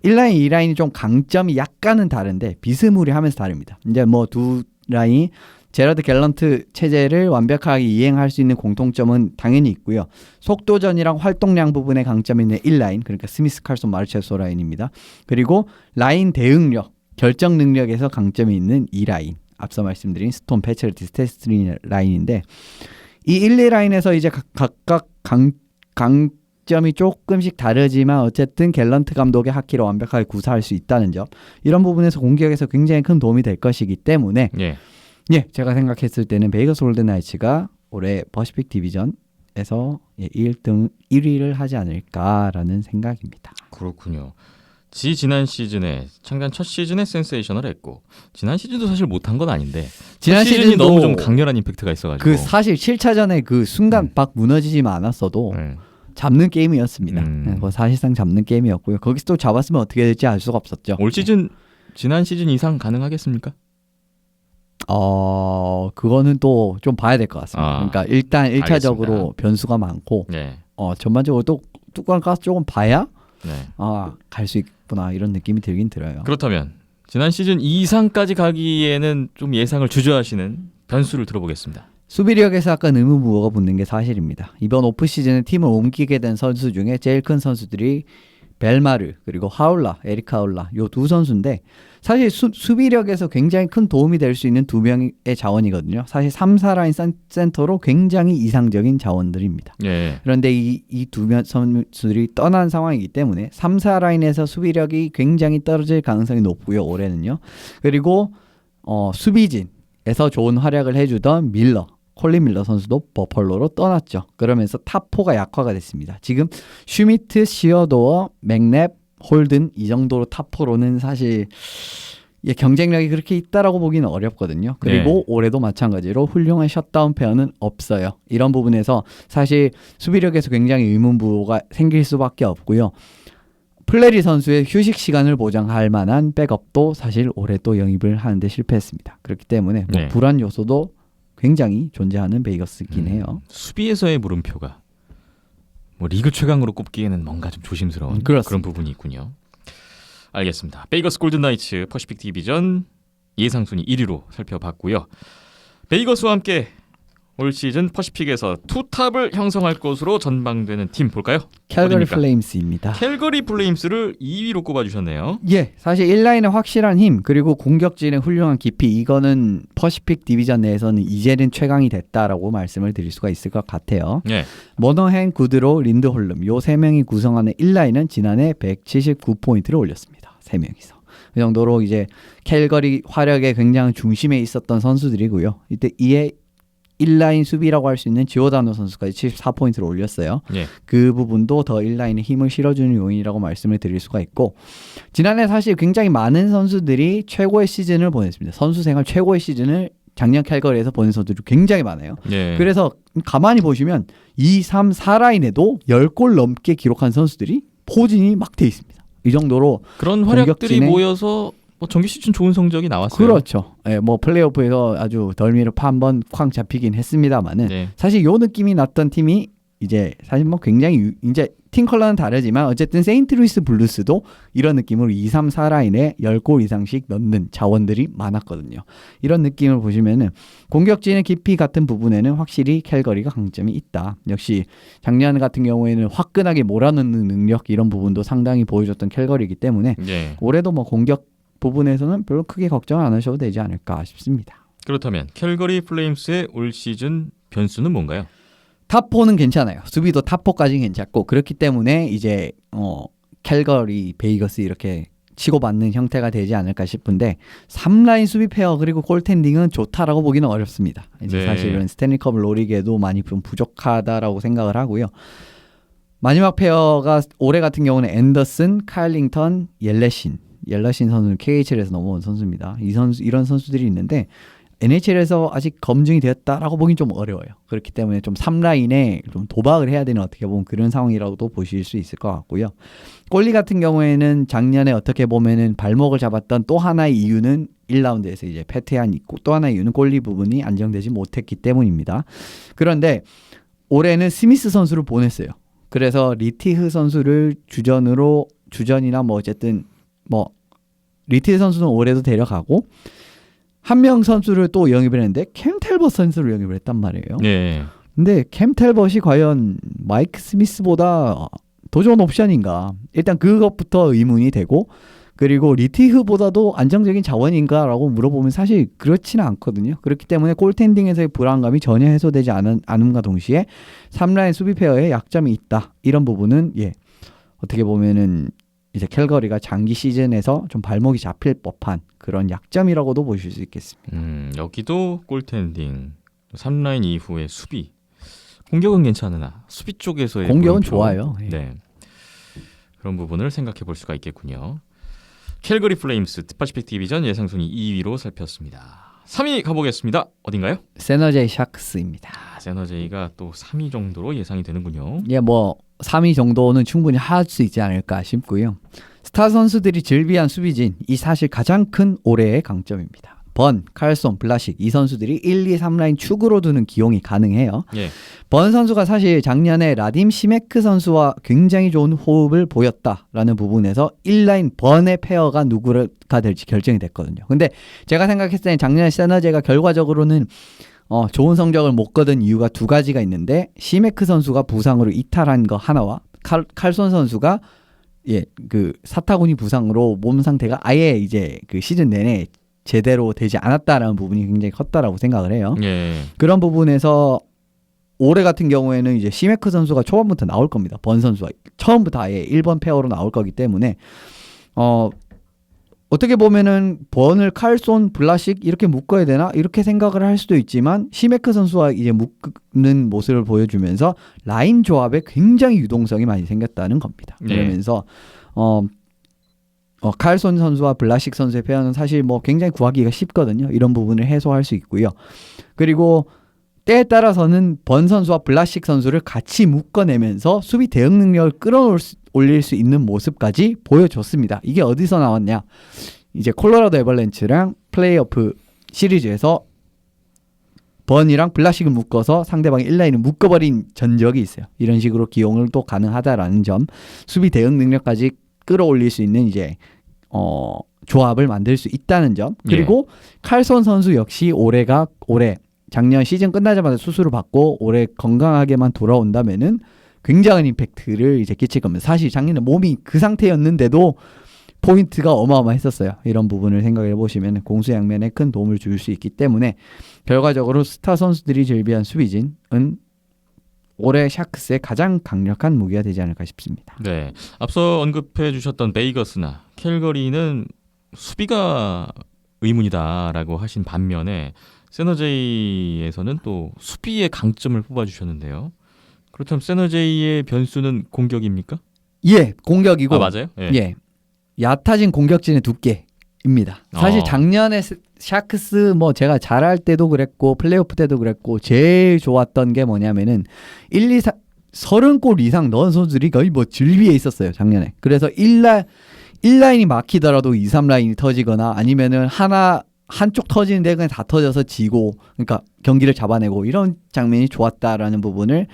1라인, 2라인이 좀 강점이 약간은 다른데 비스무리하면서 다릅니다. 이제 뭐 두 라인이 제러드 갤런트 체제를 완벽하게 이행할 수 있는 공통점은 당연히 있고요. 속도전이랑 활동량 부분의 강점이 있는 1라인, 그러니까 스미스, 칼손, 마르체소 라인입니다. 그리고 라인 대응력, 결정 능력에서 강점이 있는 2라인, 앞서 말씀드린 스톤, 패처리티, 스테스트린 라인인데 이 1, 2라인에서 이제 각각 강점이 조금씩 다르지만 어쨌든 갤런트 감독의 하키를 완벽하게 구사할 수 있다는 점, 이런 부분에서 공격에서 굉장히 큰 도움이 될 것이기 때문에 제가 생각했을 때는 베이거스 골든나이츠가 올해 퍼시픽 디비전에서 1위를 하지 않을까라는 생각입니다. 그렇군요. 지난 시즌에 창단 첫 시즌에 센세이션을 했고 지난 시즌도 사실 못한 건 아닌데 지난 시즌이 시즌도 너무 좀 강렬한 임팩트가 있어가지고 그 사실 7차전에 그 순간 막 무너지지만 않았어도 잡는 게임이었습니다. 뭐 사실상 잡는 게임이었고요. 거기서 또 잡았으면 어떻게 될지 알 수가 없었죠. 올 시즌 지난 시즌 이상 가능하겠습니까? 그거는 또 좀 봐야 될 것 같습니다. 그러니까 일단 1차적으로 알겠습니다. 변수가 많고 네. 전반적으로 또 뚜껑을 까서 조금 봐야 네. 갈 수 있구나 이런 느낌이 들긴 들어요. 그렇다면 지난 시즌 이상까지 가기에는 좀 예상을 주저하시는 변수를 들어보겠습니다. 수비력에서 약간 의무부호가 붙는 게 사실입니다. 이번 오프 시즌에 팀을 옮기게 된 선수 중에 제일 큰 선수들이 벨마르 그리고 하울라, 에릭 하울라 요 두 선수인데 사실 수비력에서 굉장히 큰 도움이 될 수 있는 두 명의 자원이거든요. 사실 3, 4라인 센터로 굉장히 이상적인 자원들입니다. 예. 그런데 이 두 선수들이 떠난 상황이기 때문에 3, 4라인에서 수비력이 굉장히 떨어질 가능성이 높고요. 올해는요. 그리고 수비진에서 좋은 활약을 해주던 콜린 밀러 선수도 버펄로로 떠났죠. 그러면서 탑4가 약화가 됐습니다. 지금 슈미트, 시어도어, 맥랩, 홀든 이 정도로 탑4로는 사실 경쟁력이 그렇게 있다라고 보기는 어렵거든요. 그리고 올해도 마찬가지로 훌륭한 셧다운 페어는 없어요. 이런 부분에서 사실 수비력에서 굉장히 의문부호가 생길 수밖에 없고요. 플레리 선수의 휴식 시간을 보장할 만한 백업도 사실 올해 또 영입을 하는데 실패했습니다. 그렇기 때문에 불안 요소도 굉장히 존재하는 베이거스긴 해요. 수비에서의 물음표가 뭐 리그 최강으로 꼽기에는 뭔가 좀 조심스러운 그런 부분이 있군요. 알겠습니다. 베이거스 골든나이츠 퍼시픽 디비전 예상 순위 1위로 살펴봤고요. 베이거스와 함께 올 시즌 퍼시픽에서 투탑을 형성할 것으로 전망되는 팀 볼까요? 캘거리 플레임스입니다. 캘거리 플레임스를 2위로 꼽아주셨네요. 사실 1라인의 확실한 힘 그리고 공격진의 훌륭한 깊이, 이거는 퍼시픽 디비전 내에서는 이제는 최강이 됐다라고 말씀을 드릴 수가 있을 것 같아요. 모너헨, 구드로, 린드홀름 요 3명이 구성하는 1라인은 지난해 179포인트를 올렸습니다. 3명이서. 그 정도로 이제 캘거리 화력의 굉장히 중심에 있었던 선수들이고요. 이때 이에 1라인 수비라고 할 수 있는 지오다노 선수까지 74포인트를 올렸어요. 예. 그 부분도 더 1라인에 힘을 실어주는 요인이라고 말씀을 드릴 수가 있고 지난해 사실 굉장히 많은 선수들이 최고의 시즌을 보냈습니다. 선수 생활 최고의 시즌을 작년 캘거리에서 보낸 선수들이 굉장히 많아요. 예. 그래서 가만히 보시면 2, 3, 4라인에도 10골 넘게 기록한 선수들이 포진이 막 돼 있습니다. 이 정도로 그런 활약들이 공격진에- 모여서 뭐 정규 시즌 좋은 성적이 나왔어요. 그렇죠. 예, 뭐 플레이오프에서 아주 덜미를 한번 쾅 잡히긴 했습니다만은 네. 사실 요 느낌이 났던 팀이 이제 사실 뭐 굉장히 이제 팀 컬러는 다르지만 어쨌든 세인트루이스 블루스도 이런 느낌으로 2, 3, 4라인에 10골 이상씩 넣는 자원들이 많았거든요. 이런 느낌을 보시면은 공격진의 깊이 같은 부분에는 확실히 캘거리가 강점이 있다. 역시 작년 같은 경우에는 화끈하게 몰아넣는 능력 이런 부분도 상당히 보여줬던 캘거리이기 때문에 예. 올해도 뭐 공격 부분에서는 별로 크게 걱정 안 하셔도 되지 않을까 싶습니다. 그렇다면 캘거리 플레임스의 올 시즌 변수는 뭔가요? 탑4는 괜찮아요. 수비도 탑4까지는 괜찮고 그렇기 때문에 이제 캘거리, 베이거스 이렇게 치고받는 형태가 되지 않을까 싶은데 3라인 수비 페어 그리고 골텐딩은 좋다라고 보기는 어렵습니다. 이제 네. 사실은 스탠리컵을 노리기에도 많이 좀 부족하다라고 생각을 하고요. 마지막 페어가 올해 같은 경우는 앤더슨, 카일링턴, 옐레신 선수는 KHL에서 넘어온 선수입니다. 이런 선수들이 있는데 NHL에서 아직 검증이 되었다라고 보긴 좀 어려워요. 그렇기 때문에 좀 3라인에 좀 도박을 해야 되는 어떻게 보면 그런 상황이라고도 보실 수 있을 것 같고요. 골리 같은 경우에는 작년에 어떻게 보면은 발목을 잡았던 또 하나의 이유는 1라운드에서 이제 패퇴한 있고 또 하나의 이유는 골리 부분이 안정되지 못했기 때문입니다. 그런데 올해는 스미스 선수를 보냈어요. 그래서 리티흐 선수를 주전이나 뭐 어쨌든 뭐 리티흐 선수는 올해도 데려가고 한 명 선수를 또 영입을 했는데 캠 텔벗 선수를 영입을 했단 말이에요. 예. 근데 캠 텔벗이 과연 마이크 스미스보다 더 좋은 옵션인가? 일단 그것부터 의문이 되고 그리고 리티흐보다도 안정적인 자원인가라고 물어보면 사실 그렇지는 않거든요. 그렇기 때문에 골텐딩에서의 불안감이 전혀 해소되지 않음과 동시에 3라인 수비 페어에 약점이 있다. 이런 부분은 어떻게 보면은 이제 캘거리가 장기 시즌에서 좀 발목이 잡힐 법한 그런 약점이라고도 보실 수 있겠습니다. 여기도 골텐딩 3라인 이후의 수비 공격은 괜찮으나 수비 쪽에서의 공격은 물음표. 좋아요. 네. 그런 부분을 생각해 볼 수가 있겠군요. 캘거리 플레임스 퍼시픽 디비전 예상 순위 2위로 살폈습니다. 3위 가보겠습니다. 어딘가요? 세너제이 샤크스입니다. 세너제이가 또 3위 정도로 예상이 되는군요. 뭐 3위 정도는 충분히 할 수 있지 않을까 싶고요. 스타 선수들이 즐비한 수비진 이 사실 가장 큰 올해의 강점입니다. 번, 칼손, 블라식 이 선수들이 1, 2, 3라인 축으로 두는 기용이 가능해요. 예. 번 선수가 사실 작년에 라딤 시메크 선수와 굉장히 좋은 호흡을 보였다라는 부분에서 1라인 번의 페어가 누구가 될지 결정이 됐거든요. 근데 제가 생각했을 때는 작년에 세너제가 결과적으로는 좋은 성적을 못 거둔 이유가 두 가지가 있는데 시메크 선수가 부상으로 이탈한 거 하나와 칼손 선수가 그 사타구니 부상으로 몸 상태가 아예 이제 그 시즌 내내 제대로 되지 않았다라는 부분이 굉장히 컸다라고 생각을 해요. 예. 그런 부분에서 올해 같은 경우에는 이제 시메크 선수가 초반부터 나올 겁니다. 번 선수가 처음부터 아예 1번 페어로 나올 거기 때문에 어떻게 보면은 번을 칼손, 블라식 이렇게 묶어야 되나 이렇게 생각을 할 수도 있지만 시메크 선수와 이제 묶는 모습을 보여주면서 라인 조합에 굉장히 유동성이 많이 생겼다는 겁니다. 네. 그러면서 칼손 선수와 블라식 선수의 페어는 사실 뭐 굉장히 구하기가 쉽거든요. 이런 부분을 해소할 수 있고요. 그리고 때에 따라서는 번 선수와 블라식 선수를 같이 묶어내면서 수비 대응 능력을 끌어올릴 수 있는 모습까지 보여줬습니다. 이게 어디서 나왔냐? 이제 콜로라도 애벌렌츠랑 플레이오프 시리즈에서 번이랑 블라식을 묶어서 상대방의 1라인을 묶어버린 전적이 있어요. 이런 식으로 기용을 또 가능하다라는 점, 수비 대응 능력까지 끌어올릴 수 있는 이제 조합을 만들 수 있다는 점. 그리고 칼손 선수 역시 올해 작년 시즌 끝나자마자 수술을 받고 올해 건강하게만 돌아온다면은 굉장한 임팩트를 이제 끼칠 겁니다. 사실 작년에 몸이 그 상태였는데도 포인트가 어마어마했었어요. 이런 부분을 생각해 보시면 공수양면에 큰 도움을 줄 수 있기 때문에 결과적으로 스타 선수들이 즐비한 수비진은 올해 샤크스의 가장 강력한 무기가 되지 않을까 싶습니다. 네. 앞서 언급해 주셨던 베이거스나 캘거리는 수비가 의문이다라고 하신 반면에 세너제이에서는 또 수비의 강점을 뽑아주셨는데요. 그렇다면 세너제이의 변수는 공격입니까? 예, 공격이고 아 맞아요? 예. 예. 얕아진 공격진의 두께입니다. 사실 작년에 샤크스 뭐 제가 잘할 때도 그랬고 플레이오프 때도 그랬고 제일 좋았던 게 뭐냐면은 1, 2, 3 30골 이상 넣은 선수들이 거의 뭐 질비에 있었어요, 작년에. 그래서 1라인이 막히더라도 2, 3라인이 터지거나 아니면은 한쪽 터지는데 그냥 다 터져서 지고 그러니까 경기를 잡아내고 이런 장면이 좋았다라는 부분을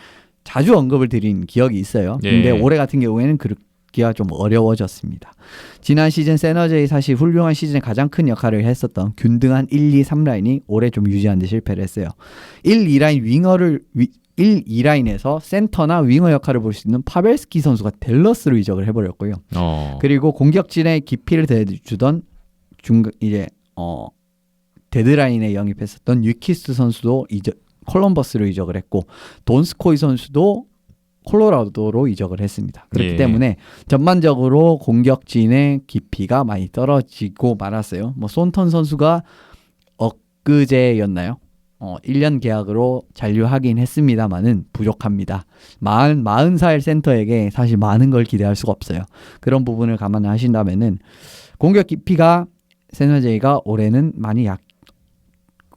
자주 언급을 드린 기억이 있어요. 근데 예. 올해 같은 경우에는 그렇기가 좀 어려워졌습니다. 지난 시즌 세너제이 사실 훌륭한 시즌에 가장 큰 역할을 했었던 균등한 1, 2, 3라인이 올해 좀 유지하는 데 실패를 했어요. 1, 2라인에서 센터나 윙어 역할을 볼 수 있는 파벨스키 선수가 댈러스로 이적을 해버렸고요. 그리고 공격진의 깊이를 대주던 데드라인에 영입했었던 뉴키스 선수도 콜럼버스로 이적을 했고 돈스코이 선수도 콜로라도로 이적을 했습니다. 그렇기 예. 때문에 전반적으로 공격진의 깊이가 많이 떨어지고 말았어요. 뭐 손턴 선수가 엊그제였나요? 1년 계약으로 잔류하긴 했습니다만은 부족합니다. 40살 센터에게 사실 많은 걸 기대할 수가 없어요. 그런 부분을 감안하신다면은 공격 깊이가 세너제이가 올해는 많이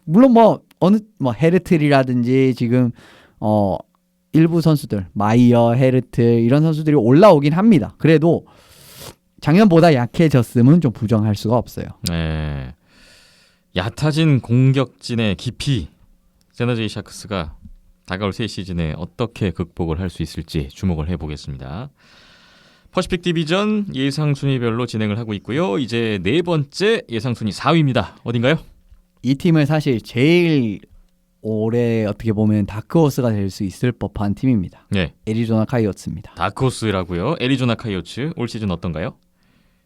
물론 헤르틀이라든지 지금 일부 선수들 마이어, 헤르트 이런 선수들이 올라오긴 합니다. 그래도 작년보다 약해졌음은 좀 부정할 수가 없어요. 네. 얕아진 공격진의 깊이 세너제이 샤크스가 다가올 새 시즌에 어떻게 극복을 할 수 있을지 주목을 해보겠습니다. 퍼시픽 디비전 예상 순위별로 진행을 하고 있고요. 이제 네 번째 예상 순위 4위입니다. 어딘가요? 이 팀은 사실 제일 올해 어떻게 보면 다크호스가 될 수 있을 법한 팀입니다. 네. 애리조나 카이오츠입니다. 다크호스라고요. 애리조나 카이오츠 올 시즌 어떤가요?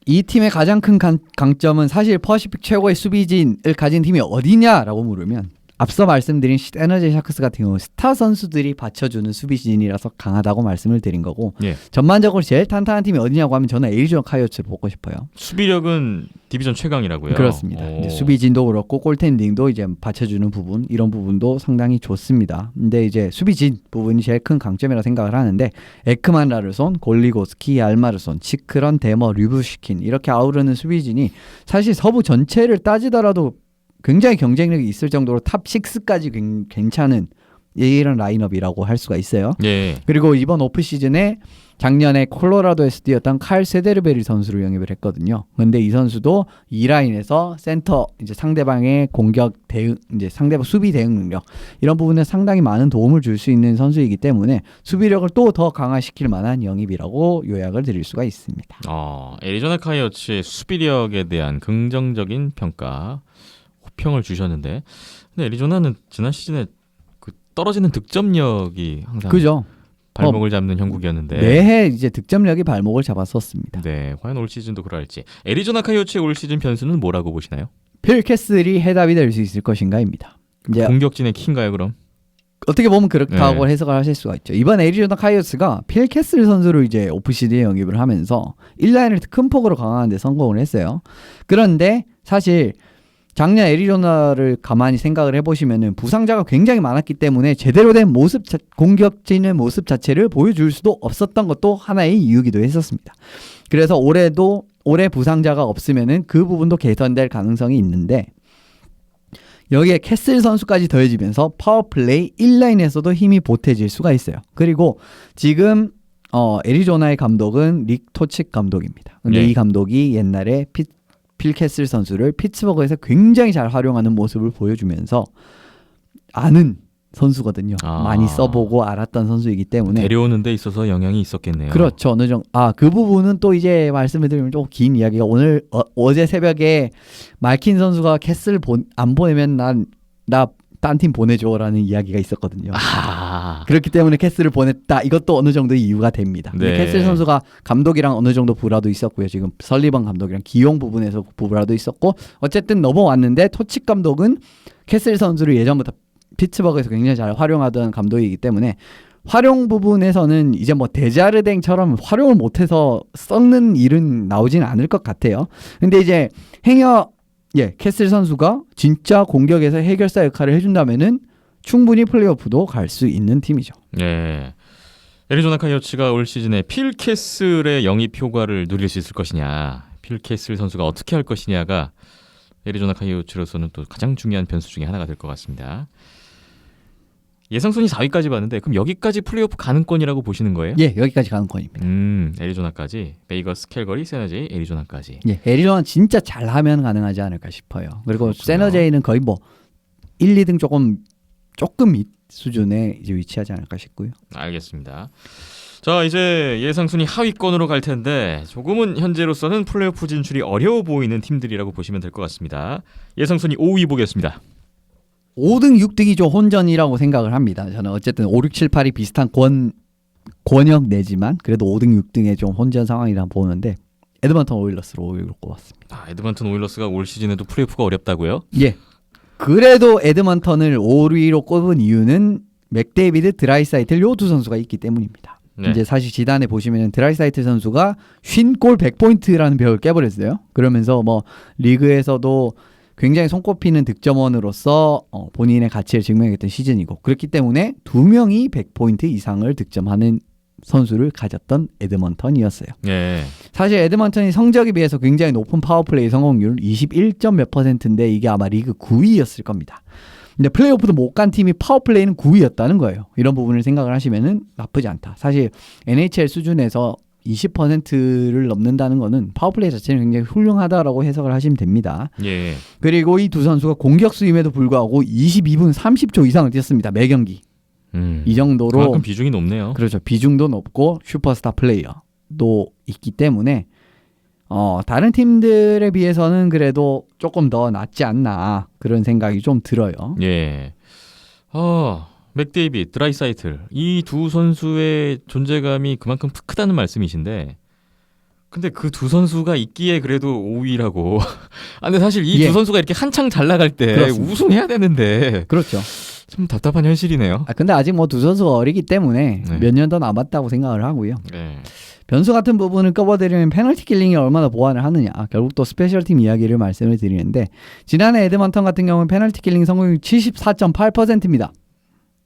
이 팀의 가장 큰 강점은 사실 퍼시픽 최고의 수비진을 가진 팀이 어디냐라고 물으면 앞서 말씀드린 세너제이 샤크스 같은 경우 스타 선수들이 받쳐주는 수비진이라서 강하다고 말씀을 드린 거고 예. 전반적으로 제일 탄탄한 팀이 어디냐고 하면 저는 애리조나 카이오츠를 뽑고 싶어요. 수비력은 디비전 최강이라고요. 그렇습니다. 이제 수비진도 그렇고 골텐딩도 이제 받쳐주는 부분 이런 부분도 상당히 좋습니다. 근데 이제 수비진 부분이 제일 큰 강점이라 생각을 하는데 에크만 라르손, 골리고스키, 얄마르손, 치크런, 데머, 류브시킨 이렇게 아우르는 수비진이 사실 서부 전체를 따지더라도 굉장히 경쟁력이 있을 정도로 탑 6까지 괜찮은 이런 라인업이라고 할 수가 있어요. 예. 그리고 이번 오프 시즌에 작년에 콜로라도에서 뛰었던 칼 세데르베리 선수를 영입을 했거든요. 근데 이 선수도 이 라인에서 센터 이제 상대방의 공격 대응 이제 상대방 수비 대응 능력 이런 부분에 상당히 많은 도움을 줄 수 있는 선수이기 때문에 수비력을 또 더 강화시킬 만한 영입이라고 요약을 드릴 수가 있습니다. 애리조나 카이오츠의 수비력에 대한 긍정적인 평가 호평을 주셨는데 근데 애리조나는 지난 시즌에 그 떨어지는 득점력이 항상 그죠? 발목을 잡는 형국이었는데 매해 이제 득점력이 발목을 잡았었습니다. 네, 과연 올 시즌도 그럴지. 애리조나 카이오츠의 올 시즌 변수는 뭐라고 보시나요? 필 캐슬이 해답이 될 수 있을 것인가입니다. 이제 공격진의 키인가요, 그럼? 어떻게 보면 그렇다고 해석을 하실 수가 있죠. 이번 애리조나 카이오츠가 필 캐슬 선수를 이제 오프 시즌에 영입을 하면서 1라인을 큰 폭으로 강화하는 데 성공을 했어요. 그런데 사실 작년 애리조나를 가만히 생각을 해보시면은 부상자가 굉장히 많았기 때문에 제대로 된 모습, 공격진의 모습 자체를 보여줄 수도 없었던 것도 하나의 이유기도 했었습니다. 그래서 올해 부상자가 없으면은 그 부분도 개선될 가능성이 있는데 여기에 캐슬 선수까지 더해지면서 파워플레이 1라인에서도 힘이 보태질 수가 있어요. 그리고 지금 애리조나의 감독은 릭 토칙 감독입니다. 근데 네. 이 감독이 옛날에 필 캐슬 선수를 피츠버그에서 굉장히 잘 활용하는 모습을 보여주면서 아는 선수거든요. 많이 써보고 알았던 선수이기 때문에 데려오는 데 있어서 영향이 있었겠네요. 그렇죠. 어느 정도 그 부분은 또 이제 말씀을 드리면 좀 긴 이야기가 어제 새벽에 말킨 선수가 캐슬 안 보내면 나 딴 팀 보내줘라는 이야기가 있었거든요. 그렇기 때문에 캐슬을 보냈다. 이것도 어느 정도 이유가 됩니다. 네. 캐슬 선수가 감독이랑 어느 정도 부라도 있었고요. 지금 설리번 감독이랑 기용 부분에서 부라도 있었고 어쨌든 넘어왔는데 토칙 감독은 캐슬 선수를 예전부터 피츠버그에서 굉장히 잘 활용하던 감독이기 때문에 활용 부분에서는 이제 뭐 데자르댕처럼 활용을 못해서 썩는 일은 나오진 않을 것 같아요. 근데 이제 행여 캐슬 선수가 진짜 공격에서 해결사 역할을 해준다면은 충분히 플레이오프도 갈 수 있는 팀이죠. 예. 애리조나 카이오츠가 올 시즌에 필 캐슬의 영입 효과를 누릴 수 있을 것이냐, 필 캐슬 선수가 어떻게 할 것이냐가 애리조나 카이오츠로서는 또 가장 중요한 변수 중에 하나가 될 것 같습니다. 예상 순위 4위까지 봤는데 그럼 여기까지 플레이오프 가능권이라고 보시는 거예요? 예, 여기까지 가는 권입니다. 애리조나까지, 베이거스, 캘거리, 세너제이, 애리조나까지. 예, 애리조나 진짜 잘하면 가능하지 않을까 싶어요. 그리고 그렇군요. 세너제이는 거의 뭐 1, 2등 조금 밑 수준에 이제 위치하지 않을까 싶고요. 알겠습니다. 자, 이제 예상 순위 하위권으로 갈 텐데 조금은 현재로서는 플레이오프 진출이 어려워 보이는 팀들이라고 보시면 될 것 같습니다. 예상 순위 5위 보겠습니다. 5등, 6등이 좀 혼전이라고 생각을 합니다. 저는 어쨌든 5, 6, 7, 8이 비슷한 권역 내지만 그래도 5등, 6등의 좀 혼전 상황이라 보는데 에드먼턴 오일러스로 5위로 꼽았습니다. 에드먼턴 오일러스가 올 시즌에도 플레이오프가 어렵다고요? 예. 그래도 에드먼턴을 5위로 꼽은 이유는 맥데이비드, 드라이사이틀 요 두 선수가 있기 때문입니다. 네. 이제 사실 지단에 보시면 드라이사이틀 선수가 50골 100포인트라는 벽을 깨버렸어요. 그러면서 뭐 리그에서도 굉장히 손꼽히는 득점원으로서 본인의 가치를 증명했던 시즌이고, 그렇기 때문에 두 명이 100포인트 이상을 득점하는 선수를 가졌던 에드먼턴이었어요. 예. 사실 에드먼턴이 성적에 비해서 굉장히 높은 파워플레이 성공률 21점 몇 %인데 이게 아마 리그 9위였을 겁니다. 근데 플레이오프도 못 간 팀이 파워플레이는 9위였다는 거예요. 이런 부분을 생각을 하시면은 나쁘지 않다. 사실 NHL 수준에서 20%를 넘는다는 거는 파워플레이 자체는 굉장히 훌륭하다라고 해석을 하시면 됩니다. 예. 그리고 이 두 선수가 공격수임에도 불구하고 22분 30초 이상을 뛰었습니다. 매 경기. 이 정도로 그만큼 비중이 높네요. 그렇죠. 비중도 높고 슈퍼스타 플레이어도 있기 때문에 다른 팀들에 비해서는 그래도 조금 더 낫지 않나 그런 생각이 좀 들어요. 예. 맥데이비, 드라이사이틀 이 두 선수의 존재감이 그만큼 크다는 말씀이신데, 근데 그 두 선수가 있기에 그래도 5위라고. 근데 사실 이 두 예. 선수가 이렇게 한창 잘 나갈 때 그렇습니다. 우승해야 되는데 그렇죠. 좀 답답한 현실이네요. 근데 아직 뭐 두 선수가 어리기 때문에 네. 몇 년 더 남았다고 생각을 하고요. 네. 변수 같은 부분을 꼽아드리면 페널티 킬링이 얼마나 보완을 하느냐. 결국 또 스페셜팀 이야기를 말씀을 드리는데, 지난해 에드먼턴 같은 경우는 페널티 킬링 성공률 74.8%입니다.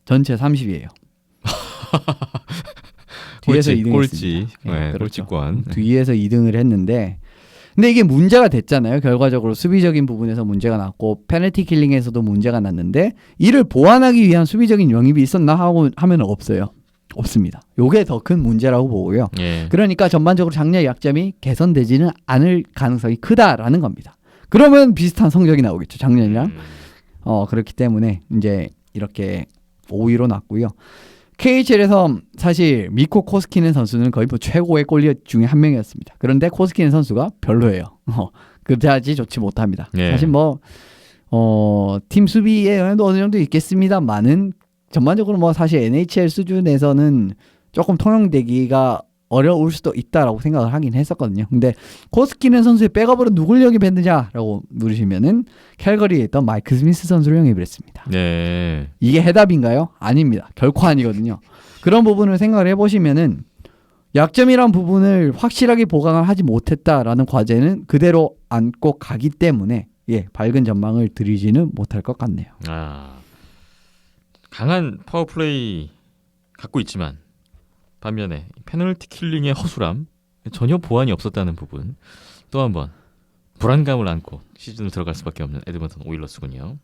전체 30위예요. 뒤에서 2등 꼴찌. 네, 네, 그렇죠. 꼴찌권. 뒤에서 2등을 했는데, 근데 이게 문제가 됐잖아요. 결과적으로 수비적인 부분에서 문제가 났고 페널티 킬링에서도 문제가 났는데, 이를 보완하기 위한 수비적인 영입이 있었나 하면 없어요. 없습니다. 요게 더 큰 문제라고 보고요. 예. 그러니까 전반적으로 작년 약점이 개선되지는 않을 가능성이 크다라는 겁니다. 그러면 비슷한 성적이 나오겠죠, 작년이랑. 그렇기 때문에 이제 이렇게 5위로 났고요. KHL에서 사실 미코 코스키는 선수는 거의 뭐 최고의 골리어 중에 한 명이었습니다. 그런데 코스키는 선수가 별로예요. 그다지 좋지 못합니다. 예. 사실 뭐 팀 수비에 영향도 어느 정도 있겠습니다만은 전반적으로 뭐 사실 NHL 수준에서는 조금 통용되기가 어려울 수도 있다라고 생각을 하긴 했었거든요. 근데 코스키는 선수의 백업으로 누굴 영입했느냐라고 물으시면은 캘거리에 있던 마이크 스미스 선수를 영입을 했습니다. 네. 이게 해답인가요? 아닙니다. 결코 아니거든요. 그런 부분을 생각을 해보시면은 약점이란 부분을 확실하게 보강을 하지 못했다라는 과제는 그대로 안고 가기 때문에 밝은 전망을 드리지는 못할 것 같네요. 강한 파워플레이 갖고 있지만 반면에 페널티 킬링의 허술함, 전혀 보완이 없었다는 부분, 또 한번 불안감을 안고 시즌을 들어갈 수밖에 없는 에드먼턴 오일러스군요.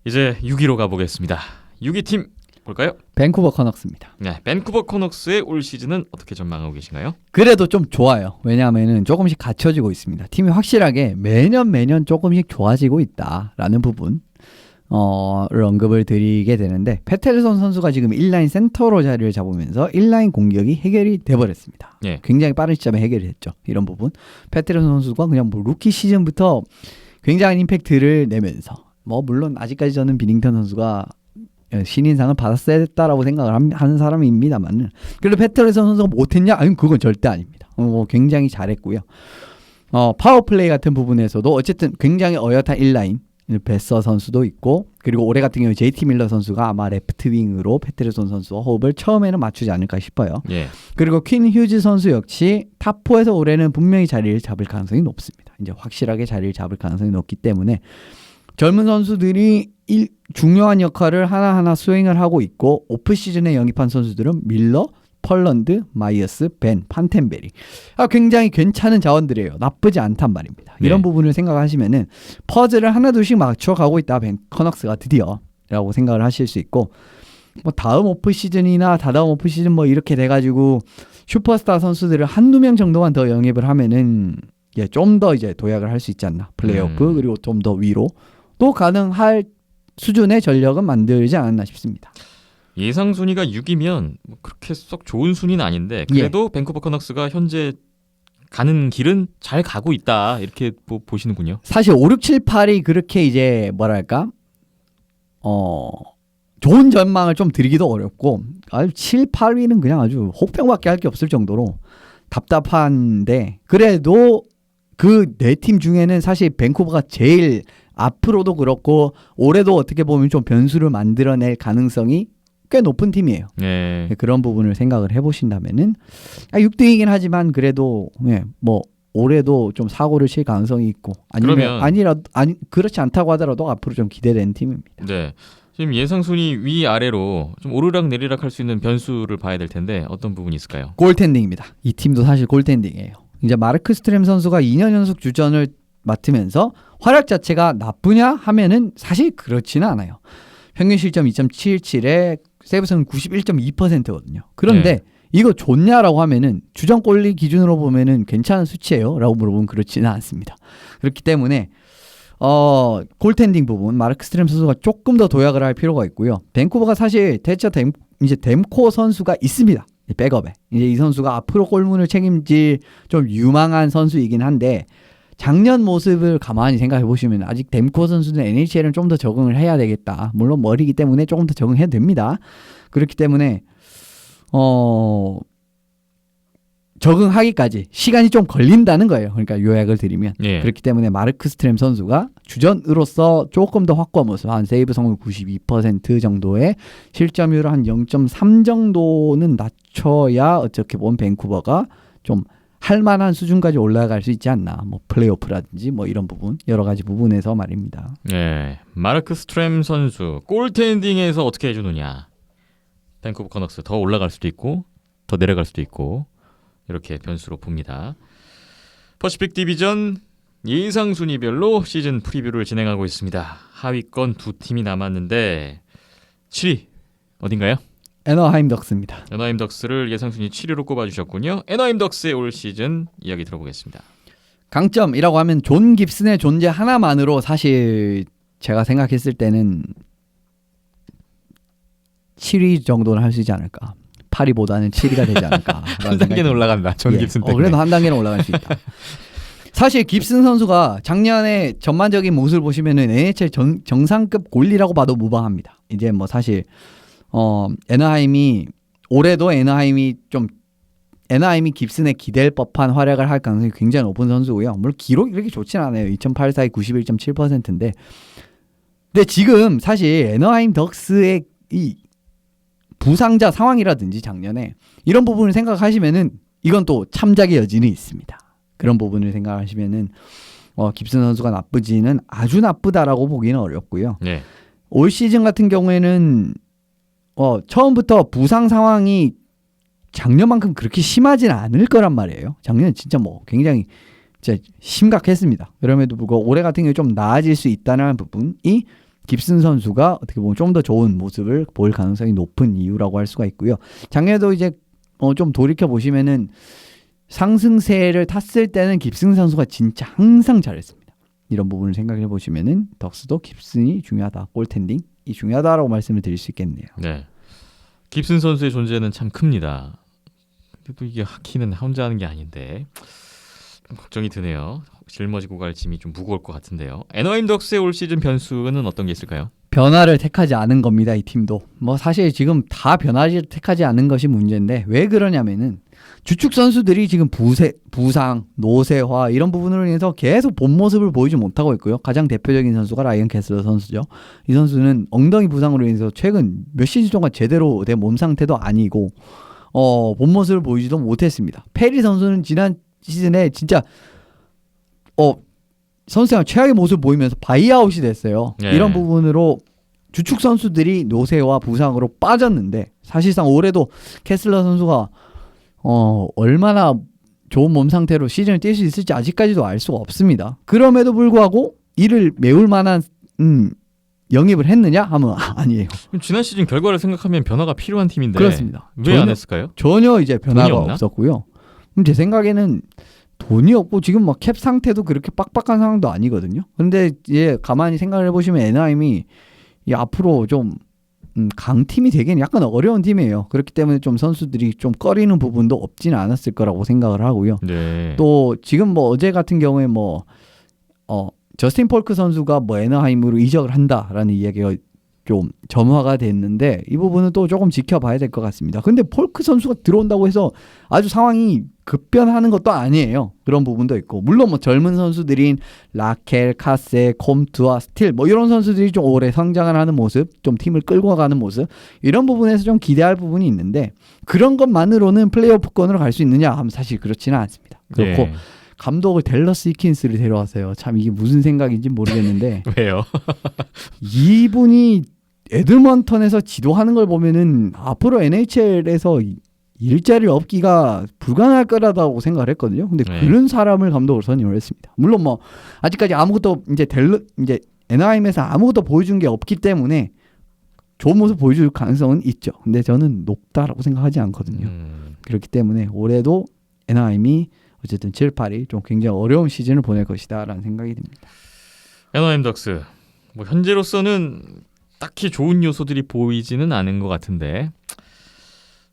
이제 6위로 가보겠습니다. 6위 팀 볼까요? 밴쿠버 커넉스입니다. 네, 밴쿠버 커넉스의 올 시즌은 어떻게 전망하고 계신가요? 그래도 좀 좋아요. 왜냐하면은 조금씩 갖춰지고 있습니다. 팀이 확실하게 매년 조금씩 좋아지고 있다라는 부분 를 언급을 드리게 되는데, 페테르손 선수가 지금 1라인 센터로 자리를 잡으면서 1라인 공격이 해결이 돼버렸습니다. 예. 굉장히 빠른 시점에 해결이 됐죠. 이런 부분. 페테르손 선수가 그냥 뭐 루키 시즌부터 굉장한 임팩트를 내면서, 뭐 물론 아직까지 저는 비닝턴 선수가 신인상을 받았어야 됐다라고 생각을 하는 사람입니다만, 그래도 페테르손 선수가 못했냐? 아니, 그건 절대 아닙니다. 굉장히 잘했고요. 파워플레이 같은 부분에서도 어쨌든 굉장히 어엿한 1라인, 베서 선수도 있고 그리고 올해 같은 경우에 JT 밀러 선수가 아마 레프트 윙으로 패트리슨 선수와 호흡을 처음에는 맞추지 않을까 싶어요. 예. 그리고 퀸 휴즈 선수 역시 탑4에서 올해는 분명히 자리를 잡을 가능성이 높습니다. 이제 확실하게 자리를 잡을 가능성이 높기 때문에 젊은 선수들이 중요한 역할을 하나하나 수행을 하고 있고 오프시즌에 영입한 선수들은 밀러, 펄런드, 마이어스, 벤, 판텐베리 굉장히 괜찮은 자원들이에요. 나쁘지 않단 말입니다. 이런 네. 부분을 생각하시면은 퍼즐을 하나둘씩 맞춰가고 있다. 벤 커넥스가 드디어라고 생각을 하실 수 있고 뭐 다음 오프시즌이나 다다음 오프시즌 뭐 이렇게 돼가지고 슈퍼스타 선수들을 한두 명 정도만 더 영입을 하면은 좀 더 이제 도약을 할 수 있지 않나. 플레이오프 그리고 좀 더 위로 또 가능할 수준의 전력은 만들지 않았나 싶습니다. 예상 순위가 6이면 뭐 그렇게 썩 좋은 순위는 아닌데 그래도 밴쿠버 커넥스가 현재 가는 길은 잘 가고 있다 이렇게 보시는군요. 사실 5, 6, 7, 8이 그렇게 이제 뭐랄까 좋은 전망을 좀 드리기도 어렵고 7, 8위는 그냥 아주 혹평밖에 할 게 없을 정도로 답답한데 그래도 그 네 팀 중에는 사실 밴쿠버가 제일 앞으로도 그렇고 올해도 어떻게 보면 좀 변수를 만들어낼 가능성이 꽤 높은 팀이에요. 네. 그런 부분을 생각을 해보신다면은 6등이긴 하지만 그래도 뭐 올해도 좀 사고를 칠 가능성이 있고 아니면 그렇지 않다고 하더라도 앞으로 좀 기대되는 팀입니다. 네. 지금 예상 순위 위 아래로 좀 오르락 내리락 할 수 있는 변수를 봐야 될 텐데 어떤 부분이 있을까요? 골텐딩입니다. 이 팀도 사실 골텐딩이에요. 이제 마르크 스트램 선수가 2년 연속 주전을 맡으면서 활약 자체가 나쁘냐 하면은 사실 그렇지는 않아요. 평균 실점 2.77에 세이브성은 91.2%거든요. 그런데 이거 좋냐라고 하면은 주전골리 기준으로 보면은 괜찮은 수치예요 라고 물어보면 그렇지는 않습니다. 그렇기 때문에 골텐딩 부분 마르크 스트램 선수가 조금 더 도약을 할 필요가 있고요. 밴쿠버가 사실 대체 이제 댐코 선수가 있습니다. 백업에 이제 이 선수가 앞으로 골문을 책임질 좀 유망한 선수이긴 한데 작년 모습을 가만히 생각해 보시면 아직 댐코 선수는 NHL은 좀 더 적응을 해야 되겠다. 물론 머리이기 때문에 조금 더 적응해야 됩니다. 그렇기 때문에 적응하기까지 시간이 좀 걸린다는 거예요. 그러니까 요약을 드리면 그렇기 때문에 마르크 스트램 선수가 주전으로서 조금 더 확고한 모습 한 세이브 성공 92% 정도의 실점률을 한 0.3 정도는 낮춰야 어떻게 보면 밴쿠버가 좀 할만한 수준까지 올라갈 수 있지 않나. 뭐 플레이오프라든지 뭐 이런 부분 여러 가지 부분에서 말입니다. 네, 마르크 스트램 선수 골텐딩에서 어떻게 해주느냐. 밴쿠버 커넥스 더 올라갈 수도 있고 더 내려갈 수도 있고 이렇게 변수로 봅니다. 퍼시픽 디비전 예상 순위별로 시즌 프리뷰를 진행하고 있습니다. 하위권 두 팀이 남았는데 7위 어딘가요? 애너하임 덕스입니다. 애너하임 덕스를 예상 순위 7위로 꼽아주셨군요. 애너하임 덕스의 올 시즌 이야기 들어보겠습니다. 강점이라고 하면 존 깁슨의 존재 하나만으로 사실 제가 생각했을 때는 7위 정도는 할 수 있지 않을까. 8위보다는 7위가 되지 않을까. 한 단계는 올라간다. 존 깁슨 때문에. 그래도 한 단계는 올라갈 수 있다. 사실 깁슨 선수가 작년에 전반적인 모습을 보시면은 NHL 정상급 골리라고 봐도 무방합니다. 이제 뭐 사실 올해도 애너하임이 깁슨에 기댈 법한 활약을 할 가능성이 굉장히 높은 선수고요. 물론 기록이 그렇게 좋진 않아요. 2008-4의 91.7%인데 근데 지금 사실 애너하임 덕스의 이 부상자 상황이라든지 작년에 이런 부분을 생각하시면은 이건 또 참작의 여지는 있습니다. 그런 부분을 생각하시면은 깁슨 선수가 나쁘지는 아주 나쁘다라고 보기는 어렵고요. 네. 올 시즌 같은 경우에는 처음부터 부상 상황이 작년만큼 그렇게 심하진 않을 거란 말이에요. 작년은 진짜 뭐 굉장히 진짜 심각했습니다. 그럼에도 불구하고 올해 같은 경우에 좀 나아질 수 있다는 부분이 깁슨 선수가 어떻게 보면 좀 더 좋은 모습을 볼 가능성이 높은 이유라고 할 수가 있고요. 작년에도 이제 좀 돌이켜 보시면은 상승세를 탔을 때는 깁슨 선수가 진짜 항상 잘했습니다. 이런 부분을 생각해 보시면은 덕스도 깁슨이 중요하다, 골텐딩이 중요하다라고 말씀을 드릴 수 있겠네요. 네, 깁슨 선수의 존재는 참 큽니다. 그래도 이게 하키는 혼자 하는 게 아닌데 좀 걱정이 드네요. 짊어지고 갈 짐이 좀 무거울 것 같은데요. 애너하임 덕스의 올 시즌 변수는 어떤 게 있을까요? 변화를 택하지 않은 겁니다. 이 팀도. 뭐 사실 지금 다 변화를 택하지 않은 것이 문제인데 왜 그러냐면은 주축 선수들이 지금 부상, 노쇠화 이런 부분으로 인해서 계속 본 모습을 보이지 못하고 있고요. 가장 대표적인 선수가 라이언 캐슬러 선수죠. 이 선수는 엉덩이 부상으로 인해서 최근 몇 시즌 동안 제대로 된 몸 상태도 아니고 본 모습을 보이지도 못했습니다. 페리 선수는 지난 시즌에 진짜 선수가 최악의 모습을 보이면서 바이아웃이 됐어요. 예. 이런 부분으로 주축 선수들이 노쇠와 부상으로 빠졌는데 사실상 올해도 캐슬러 선수가 얼마나 좋은 몸 상태로 시즌을 뛸 수 있을지 아직까지도 알 수가 없습니다. 그럼에도 불구하고 이를 메울 만한 영입을 했느냐 하면 아니에요. 그럼 지난 시즌 결과를 생각하면 변화가 필요한 팀인데 그렇습니다. 왜 안 했을까요? 전혀 이제 변화가 돈이 없나? 없었고요. 제 생각에는 돈이 없고 지금 막 캡 상태도 그렇게 빡빡한 상황도 아니거든요. 근데 이제 가만히 생각을 해보시면 애나임이 앞으로 좀 강팀이 되기는 약간 어려운 팀이에요. 그렇기 때문에 좀 선수들이 좀 꺼리는 부분도 없지는 않았을 거라고 생각을 하고요. 네. 또 지금 뭐 어제 같은 경우에 저스틴 폴크 선수가 애나하임으로 이적을 한다라는 이야기가 좀 점화가 됐는데 이 부분은 또 조금 지켜봐야 될 것 같습니다. 근데 폴크 선수가 들어온다고 해서 아주 상황이 급변하는 것도 아니에요. 그런 부분도 있고 물론 뭐 젊은 선수들인 라켈, 카세, 콤투와 스틸 이런 선수들이 좀 오래 성장을 하는 모습, 좀 팀을 끌고 가는 모습 이런 부분에서 좀 기대할 부분이 있는데 그런 것만으로는 플레이오프권으로 갈 수 있느냐 하면 사실 그렇지는 않습니다. 그렇고 예. 감독을 댈러스 히킨스를 데려왔어요. 참 이게 무슨 생각인지 모르겠는데 왜요? 이분이 에드먼턴에서 지도하는 걸 보면은 앞으로 NHL에서 일자리를 얻기가 불가능할 거라고 생각을 했거든요. 근데 네. 그런 사람을 감독으로 선임을 했습니다. 물론 뭐 아직까지 아무것도 이제 애나하임에서 아무것도 보여준 게 없기 때문에 좋은 모습 보여줄 가능성은 있죠. 근데 저는 높다라고 생각하지 않거든요. 그렇기 때문에 올해도 애나하임이 어쨌든 7, 8이 좀 굉장히 어려운 시즌을 보낼 것이다라는 생각이 듭니다. 애나하임 덕스 뭐 현재로서는 딱히 좋은 요소들이 보이지는 않은 것 같은데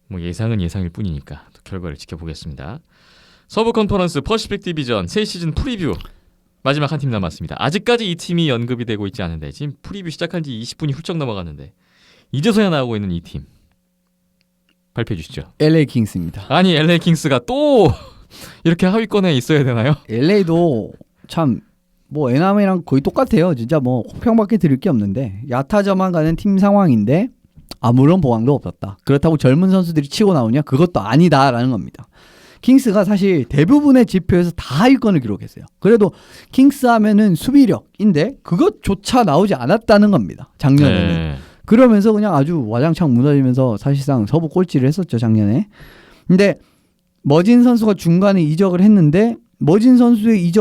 뭐 예상은 예상일 뿐이니까 또 결과를 지켜보겠습니다. 서부 컨퍼런스 퍼시픽 디비전 새 시즌 프리뷰 마지막 한 팀 남았습니다. 아직까지 이 팀이 언급이 되고 있지 않은데 지금 프리뷰 시작한 지 20분이 훌쩍 넘어갔는데 이제서야 나오고 있는 이 팀 발표해 주시죠. LA 킹스입니다. 아니 LA 킹스가 또 이렇게 하위권에 있어야 되나요? LA도 참 애나하임이랑 거의 똑같아요. 진짜 호평밖에 드릴 게 없는데 야타져만 가는 팀 상황인데 아무런 보강도 없었다. 그렇다고 젊은 선수들이 치고 나오냐? 그것도 아니다라는 겁니다. 킹스가 사실 대부분의 지표에서 다 하위권을 기록했어요. 그래도 킹스 하면은 수비력인데 그것조차 나오지 않았다는 겁니다. 작년에는. 네. 그러면서 그냥 아주 와장창 무너지면서 사실상 서부 꼴찌를 했었죠. 작년에. 근데 머진 선수가 중간에 이적을 했는데 머진 선수의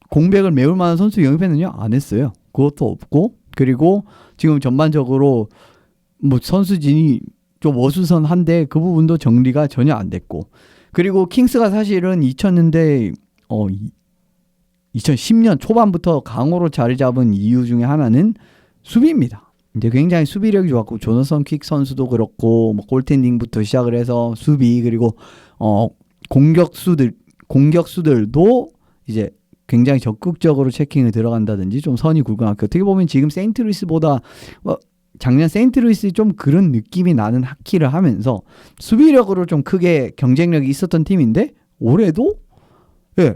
공백을 메울 만한 선수 영입했느냐? 안 했어요. 그것도 없고 그리고 지금 전반적으로 선수진이 좀 어수선한데 그 부분도 정리가 전혀 안 됐고 그리고 킹스가 사실은 2010년 초반부터 강호로 자리 잡은 이유 중에 하나는 수비입니다. 이제 굉장히 수비력이 좋았고 조너선 퀵 선수도 그렇고 골텐딩부터 시작을 해서 수비 그리고 공격수들도 이제 굉장히 적극적으로 체킹을 들어간다든지 좀 선이 굵어놨고 어떻게 보면 지금 세인트루이스보다 작년 세인트루이스 좀 그런 느낌이 나는 하키를 하면서 수비력으로 좀 크게 경쟁력이 있었던 팀인데 올해도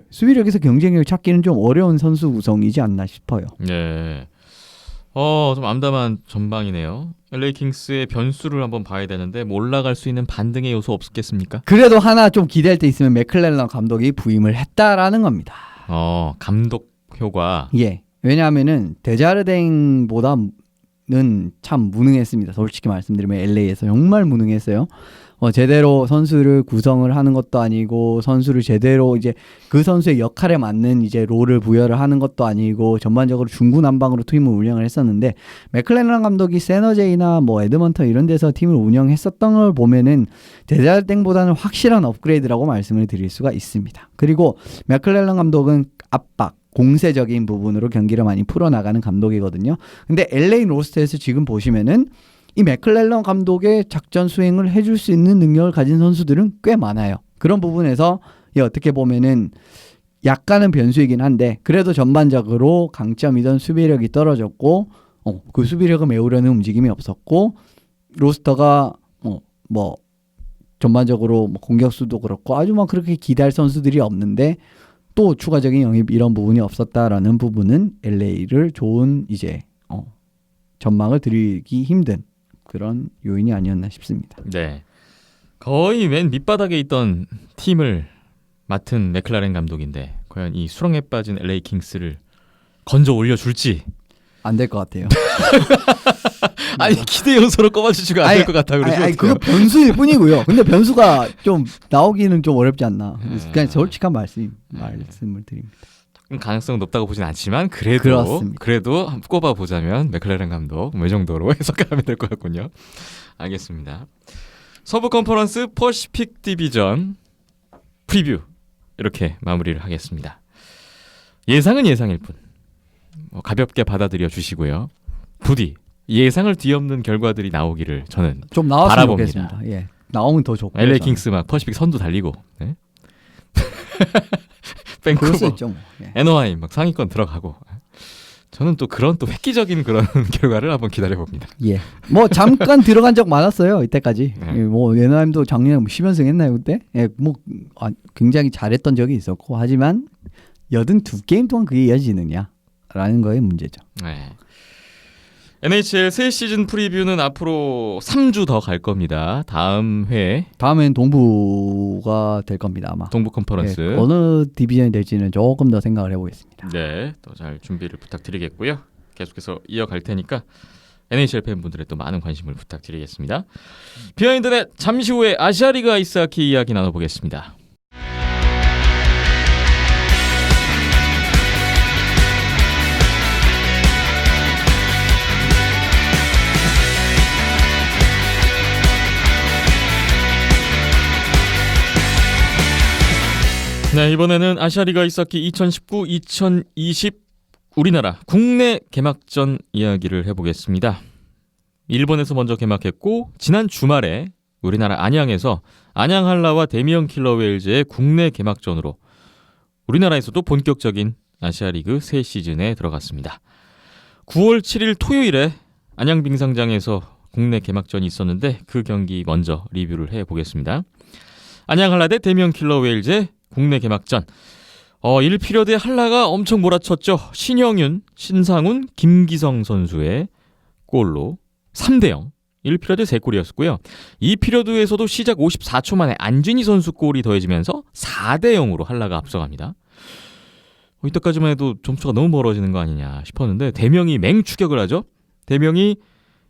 수비력에서 경쟁력을 찾기는 좀 어려운 선수 구성이지 않나 싶어요. 네. 좀 암담한 전방이네요. LA 킹스의 변수를 한번 봐야 되는데 올라갈 수 있는 반등의 요소 없겠습니까? 그래도 하나 좀 기대할 때 있으면 맥클렐런 감독이 부임을 했다라는 겁니다. 감독 효과. 예. 왜냐하면은 데자르댕보다는 참 무능했습니다. 솔직히 말씀드리면 LA에서 정말 무능했어요. 제대로 선수를 구성을 하는 것도 아니고 선수를 제대로 이제 그 선수의 역할에 맞는 이제 롤을 부여를 하는 것도 아니고 전반적으로 중구난방으로 팀을 운영을 했었는데 맥클렐런 감독이 세너제이나 에드먼턴 이런 데서 팀을 운영했었던 걸 보면은 데자르댕보다는 확실한 업그레이드라고 말씀을 드릴 수가 있습니다. 그리고 맥클렐런 감독은 압박 공세적인 부분으로 경기를 많이 풀어나가는 감독이거든요. 근데 LA 로스터에서 지금 보시면은 이 맥클렐런 감독의 작전 수행을 해줄 수 있는 능력을 가진 선수들은 꽤 많아요. 그런 부분에서 어떻게 보면은 약간은 변수이긴 한데 그래도 전반적으로 강점이던 수비력이 떨어졌고 그 수비력을 메우려는 움직임이 없었고 로스터가 뭐 전반적으로 뭐 공격수도 그렇고 아주 막 그렇게 기대할 선수들이 없는데 또 추가적인 영입 이런 부분이 없었다라는 부분은 LA를 좋은 이제 전망을 드리기 힘든 그런 요인이 아니었나 싶습니다. 네. 거의 맨 밑바닥에 있던 팀을 맡은 맥클라렌 감독인데 과연 이 수렁에 빠진 LA 킹스를 건져 올려줄지 안 될 것 같아요. 아니 기대 요소로 꼽아주시고 안 될 것 같아 그러죠. 그거 변수일 뿐이고요. 근데 변수가 좀 나오기는 좀 어렵지 않나. 그냥 솔직한 말씀을 드립니다. 가능성 높다고 보진 않지만 그래도 그렇습니다. 그래도 한번 꼽아보자면 맥클레렌 감독 이 정도로 해석하면 될 것 같군요. 알겠습니다. 서부 컨퍼런스 퍼시픽 디비전 프리뷰 이렇게 마무리를 하겠습니다. 예상은 예상일 뿐 가볍게 받아들여 주시고요. 부디 예상을 뒤엎는 결과들이 나오기를 저는 좀 나왔으면 바라봅니다. 좋겠습니다. 예, 나오면 더 좋고. LA 킹스 막 퍼시픽 선두 달리고 네? 그럴 수 밴쿠버 있죠. 뭐. 예. NOI 막 상위권 들어가고 저는 또 그런 또 획기적인 그런 결과를 한번 기다려 봅니다. 예. 뭐 잠깐 들어간 적 많았어요. 이때까지. 네. 예, 뭐 예나임도 작년에 10연승 했나요 그때? 예, 뭐 굉장히 잘했던 적이 있었고 하지만 82게임 동안 그게 이어지느냐라는 거의 문제죠. 네. NHL 새 시즌 프리뷰는 앞으로 3주 더 갈 겁니다. 다음 회 다음엔 동부가 될 겁니다 아마. 동부 컨퍼런스 예, 어느 디비전이 될지는 조금 더 생각을 해보겠습니다. 네, 또 잘 준비를 부탁드리겠고요. 계속해서 이어갈 테니까 NHL 팬분들의 또 많은 관심을 부탁드리겠습니다. 비하인드넷 잠시 후에 아시아리그 아이스하키 이야기 나눠보겠습니다. 네, 이번에는 아시아리그 아이스하키 2019-2020 우리나라 국내 개막전 이야기를 해보겠습니다. 일본에서 먼저 개막했고 지난 주말에 우리나라 안양에서 안양 한라와 데미언 킬러 웨일즈의 국내 개막전으로 우리나라에서도 본격적인 아시아리그 새 시즌에 들어갔습니다. 9월 7일 토요일에 안양 빙상장에서 국내 개막전이 있었는데 그 경기 먼저 리뷰를 해보겠습니다. 안양 한라 대 데미언 킬러 웨일즈의 국내 개막전 1피리어드에 한라가 엄청 몰아쳤죠. 신영윤, 신상훈, 김기성 선수의 골로 3대0 1피리어드 3골이었고요. 2피리어드에서도 시작 54초 만에 안준희 선수 골이 더해지면서 4대0으로 한라가 앞서갑니다. 이때까지만 해도 점수가 너무 멀어지는 거 아니냐 싶었는데 대명이 맹추격을 하죠. 대명이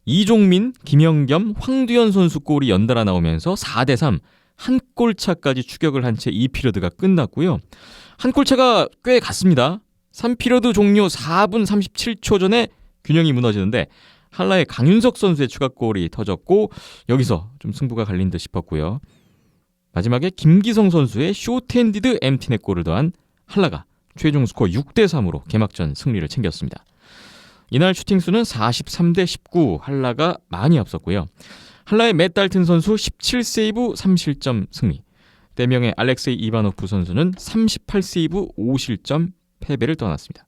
이종민, 김영겸, 황두현 선수 골이 연달아 나오면서 4대3 한 골차까지 추격을 한 채 2피리어드가 끝났고요. 한 골차가 꽤 갔습니다. 3피리어드 종료 4분 37초 전에 균형이 무너지는데 한라의 강윤석 선수의 추가골이 터졌고 여기서 좀 승부가 갈린 듯 싶었고요. 마지막에 김기성 선수의 쇼트핸디드 엠티넷 골을 더한 한라가 최종 스코어 6대3으로 개막전 승리를 챙겼습니다. 이날 슈팅수는 43대 19 한라가 많이 앞섰고요. 한라의 맷 달튼 선수 17세이브 3실점 승리, 대명의 알렉세이 이바노프 선수는 38세이브 5실점 패배를 떠났습니다.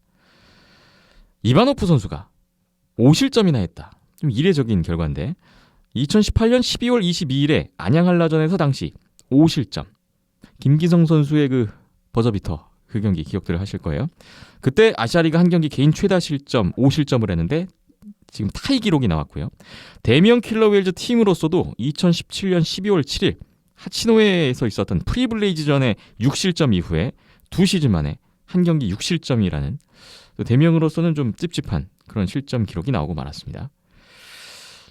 이바노프 선수가 5실점이나 했다. 좀 이례적인 결과인데 2018년 12월 22일에 안양 한라전에서 당시 5실점, 김기성 선수의 그 버저비터 그 경기 기억들 하실 거예요. 그때 아시아리그 한 경기 개인 최다 실점 5실점을 했는데 지금 타이 기록이 나왔고요. 데미언 킬러 웨일즈 팀으로서도 2017년 12월 7일 하치노에서 있었던 프리블레이즈전의 6실점 이후에 2시즌 만에 한 경기 6실점이라는 데미언으로서는 좀 찝찝한 그런 실점 기록이 나오고 말았습니다.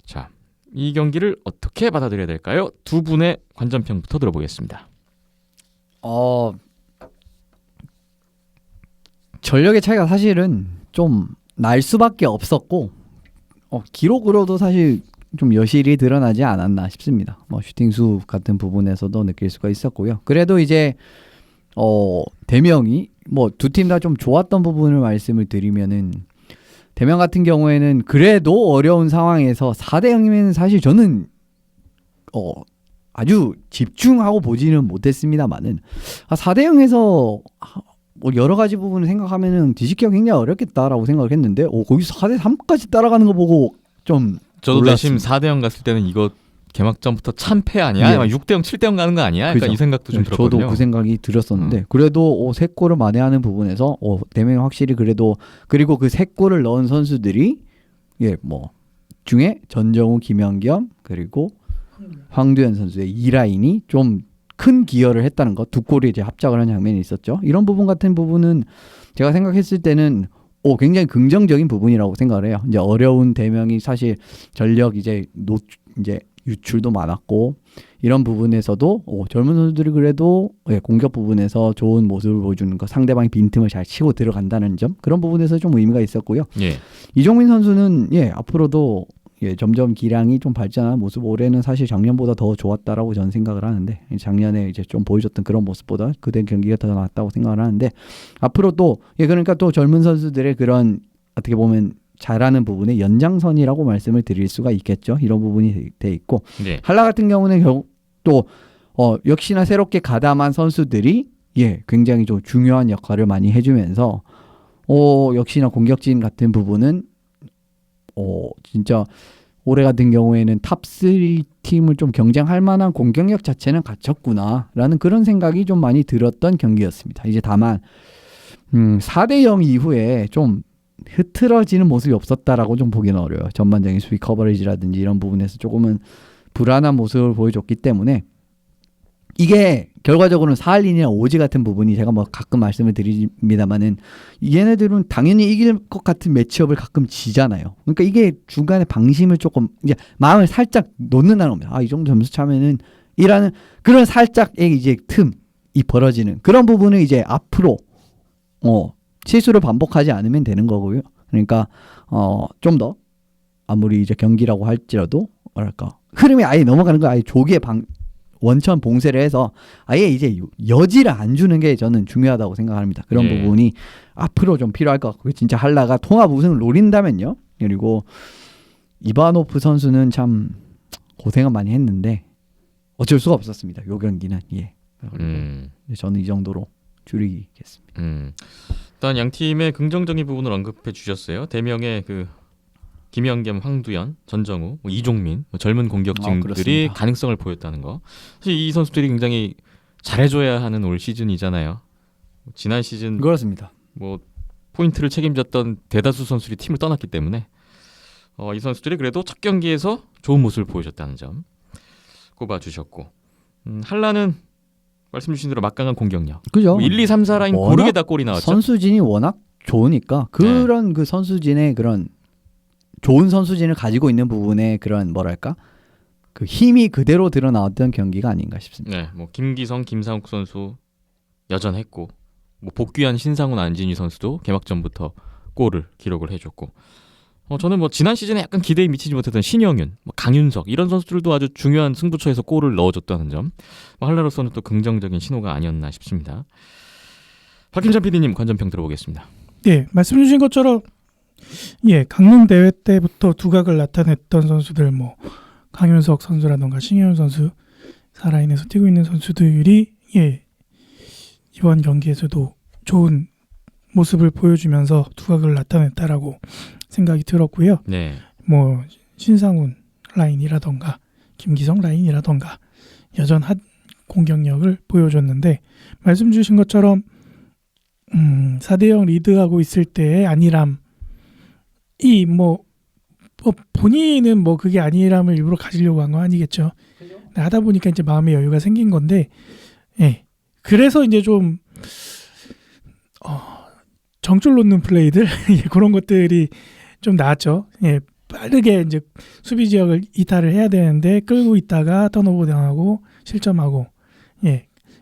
자, 이 경기를 어떻게 받아들여야 될까요? 두 분의 관전평부터 들어보겠습니다. 전력의 차이가 사실은 좀 날 수밖에 없었고 기록으로도 사실 좀 여실히 드러나지 않았나 싶습니다. 뭐 슈팅수 같은 부분에서도 느낄 수가 있었고요. 그래도 이제 대명이 뭐 두 팀 다 좀 좋았던 부분을 말씀을 드리면은 대명 같은 경우에는 그래도 어려운 상황에서 4대0이면 사실 저는 아주 집중하고 보지는 못했습니다만은 4대0에서 뭐 여러 가지 부분을 생각하면은 뒤집기가 굉장히 어렵겠다라고 생각을 했는데 거기서 4대3까지 따라가는 거 보고 좀 저도 내심 놀랐습니다. 4대0 갔을 때는 이거 개막전부터 참패 아니야? 예. 6대0, 7대0 가는 거 아니야? 약간 그죠. 이 생각도 좀 들었거든요. 저도 그 생각이 들었었는데 그래도 3골을 만회하는 부분에서 4명이 확실히 그래도 그리고 그 3골을 넣은 선수들이 뭐 중에 전정우, 김연겸 그리고 황두현 선수의 2라인이 좀 큰 기여를 했다는 것, 2골이 이제 합작을 한 장면이 있었죠. 이런 부분 같은 부분은 제가 생각했을 때는 굉장히 긍정적인 부분이라고 생각을 해요. 이제 어려운 대명이 사실 전력 이제 유출도 많았고 이런 부분에서도 젊은 선수들이 그래도 공격 부분에서 좋은 모습을 보여주는 것, 상대방이 빈틈을 잘 치고 들어간다는 점 그런 부분에서 좀 의미가 있었고요. 예. 이종민 선수는 앞으로도 점점 기량이 좀 발전하는 모습 올해는 사실 작년보다 더 좋았다라고 저는 생각을 하는데 작년에 이제 좀 보여줬던 그런 모습보다 그대 경기가 더 나았다고 생각을 하는데 앞으로 또 그러니까 또 젊은 선수들의 그런 어떻게 보면 잘하는 부분의 연장선이라고 말씀을 드릴 수가 있겠죠. 이런 부분이 돼 있고 네. 한라 같은 경우는 결국 또 역시나 새롭게 가담한 선수들이 굉장히 좀 중요한 역할을 많이 해주면서 역시나 공격진 같은 부분은 진짜 올해 같은 경우에는 탑3 팀을 좀 경쟁할 만한 공격력 자체는 갖췄구나라는 그런 생각이 좀 많이 들었던 경기였습니다. 이제 다만 4대0 이후에 좀 흐트러지는 모습이 없었다라고 좀 보기는 어려워요. 전반적인 수비 커버리지라든지 이런 부분에서 조금은 불안한 모습을 보여줬기 때문에 이게 결과적으로는 사할린이나 오지 같은 부분이 제가 뭐 가끔 말씀을 드립니다만은 얘네들은 당연히 이길 것 같은 매치업을 가끔 지잖아요. 그러니까 이게 중간에 방심을 조금 이제 마음을 살짝 놓는다는 겁니다. 이 정도 점수 차면은 이라는 그런 살짝의 이제 틈이 벌어지는 그런 부분을 이제 앞으로 실수를 반복하지 않으면 되는 거고요. 그러니까 좀 더 아무리 이제 경기라고 할지라도 뭐랄까 흐름이 아예 넘어가는 거 아예 조기에 원천 봉쇄를 해서 아예 이제 여지를 안 주는 게 저는 중요하다고 생각합니다. 그런 부분이 앞으로 좀 필요할 것 같고 진짜 한라가 통합 우승을 노린다면요. 그리고 이바노프 선수는 참 고생은 많이 했는데 어쩔 수가 없었습니다. 요 경기는 저는 이 정도로 줄이겠습니다. 일단 양 팀의 긍정적인 부분을 언급해 주셨어요. 대명의 그 김연겸, 황두현, 전정우, 이종민 젊은 공격진들이 가능성을 보였다는 거. 사실 이 선수들이 굉장히 잘해줘야 하는 올 시즌이잖아요. 지난 시즌 그렇습니다. 뭐 포인트를 책임졌던 대다수 선수들이 팀을 떠났기 때문에 이 선수들이 그래도 첫 경기에서 좋은 모습을 보여줬다는 점 꼽아주셨고 한라는 말씀 주신 대로 막강한 공격력. 그죠? 1, 2, 3, 4라인 고르게 다 골이 나왔죠. 선수진이 워낙 좋으니까 그런 그 선수진의 그런 좋은 선수진을 가지고 있는 부분에 그런 뭐랄까 그 힘이 그대로 드러나왔던 경기가 아닌가 싶습니다. 네, 뭐 김기성, 김상욱 선수 여전했고 뭐 복귀한 신상훈, 안진희 선수도 개막전부터 골을 기록을 해줬고 저는 뭐 지난 시즌에 약간 기대에 미치지 못했던 신영윤, 뭐 강윤석 이런 선수들도 아주 중요한 승부처에서 골을 넣어줬다는 점 한라로서는 또 긍정적인 신호가 아니었나 싶습니다. 박김찬 PD님 관전평 들어보겠습니다. 네, 말씀 주신 것처럼 강릉 대회 때부터 두각을 나타냈던 선수들 뭐 강윤석 선수라던가 신영윤 선수 4라인에서 뛰고 있는 선수들이 이번 경기에서도 좋은 모습을 보여주면서 두각을 나타냈다라고 생각이 들었고요. 네. 뭐 신상훈 라인이라던가 김기성 라인이라던가 여전한 공격력을 보여줬는데 말씀 주신 것처럼 4대0 리드하고 있을 때의 안일함이 뭐 본인은 뭐 그게 안일함을 일부러 가지려고 한 건 아니겠죠. 하다 보니까 이제 마음의 여유가 생긴 건데 그래서 이제 좀 정줄 놓는 플레이들 그런 것들이 좀 나았죠. 빠르게 이제 수비 지역을 이탈을 해야 되는데 끌고 있다가 턴오버 당하고 실점하고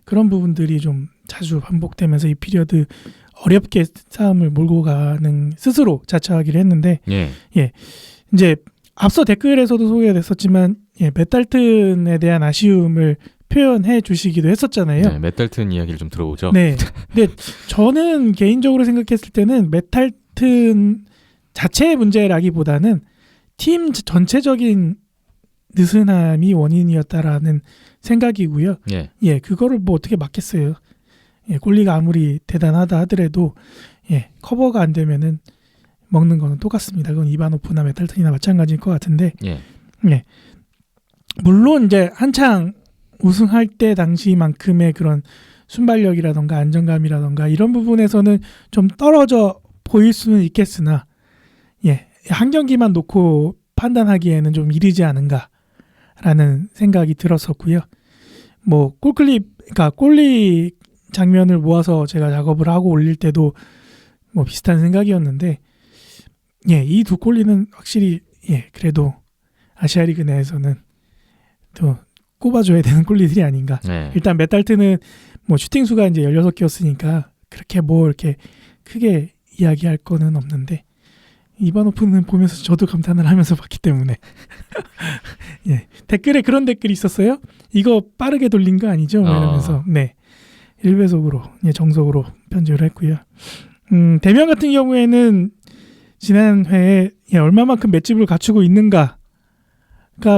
그런 부분들이 좀 자주 반복되면서 이 피리어드 어렵게 싸움을 몰고 가는 스스로 자처하기를 했는데 이제 앞서 댓글에서도 소개가 됐었지만 맷달튼에 대한 아쉬움을 표현해 주시기도 했었잖아요. 네, 맷달튼 이야기를 좀 들어보죠. 네. 근데 저는 개인적으로 생각했을 때는 맷달튼 자체의 문제라기보다는 팀 전체적인 느슨함이 원인이었다라는 생각이고요. 그거를 뭐 어떻게 막겠어요. 예, 골리가 아무리 대단하다 하더라도 예, 커버가 안 되면은 먹는 거는 똑같습니다. 그건 이바노프나 메탈튼이나 마찬가지일 것 같은데 예. 예. 물론 이제 한창 우승할 때 당시만큼의 그런 순발력이라던가 안정감이라던가 이런 부분에서는 좀 떨어져 보일 수는 있겠으나 예, 한 경기만 놓고 판단하기에는 좀 이르지 않은가라는 생각이 들었었고요. 뭐 골클립, 그러니까 골리 장면을 모아서 제가 작업을 하고 올릴 때도 뭐 비슷한 생각이었는데 예, 이 두 골리는 확실히 예, 그래도 아시아리그 내에서는 또 꼽아줘야 되는 골리들이 아닌가. 네. 일단 메탈트는 뭐 슈팅 수가 이제 16개였으니까 그렇게 뭐 이렇게 크게 이야기할 거는 없는데 이바노프는 보면서 저도 감탄을 하면서 봤기 때문에 예, 댓글에 그런 댓글이 있었어요. 이거 빠르게 돌린 거 아니죠? 이러면서 네, 1배속으로 예, 정석으로 편집을 했고요. 대면 같은 경우에는 지난 회에 예, 얼마만큼 맷집을 갖추고 있는가가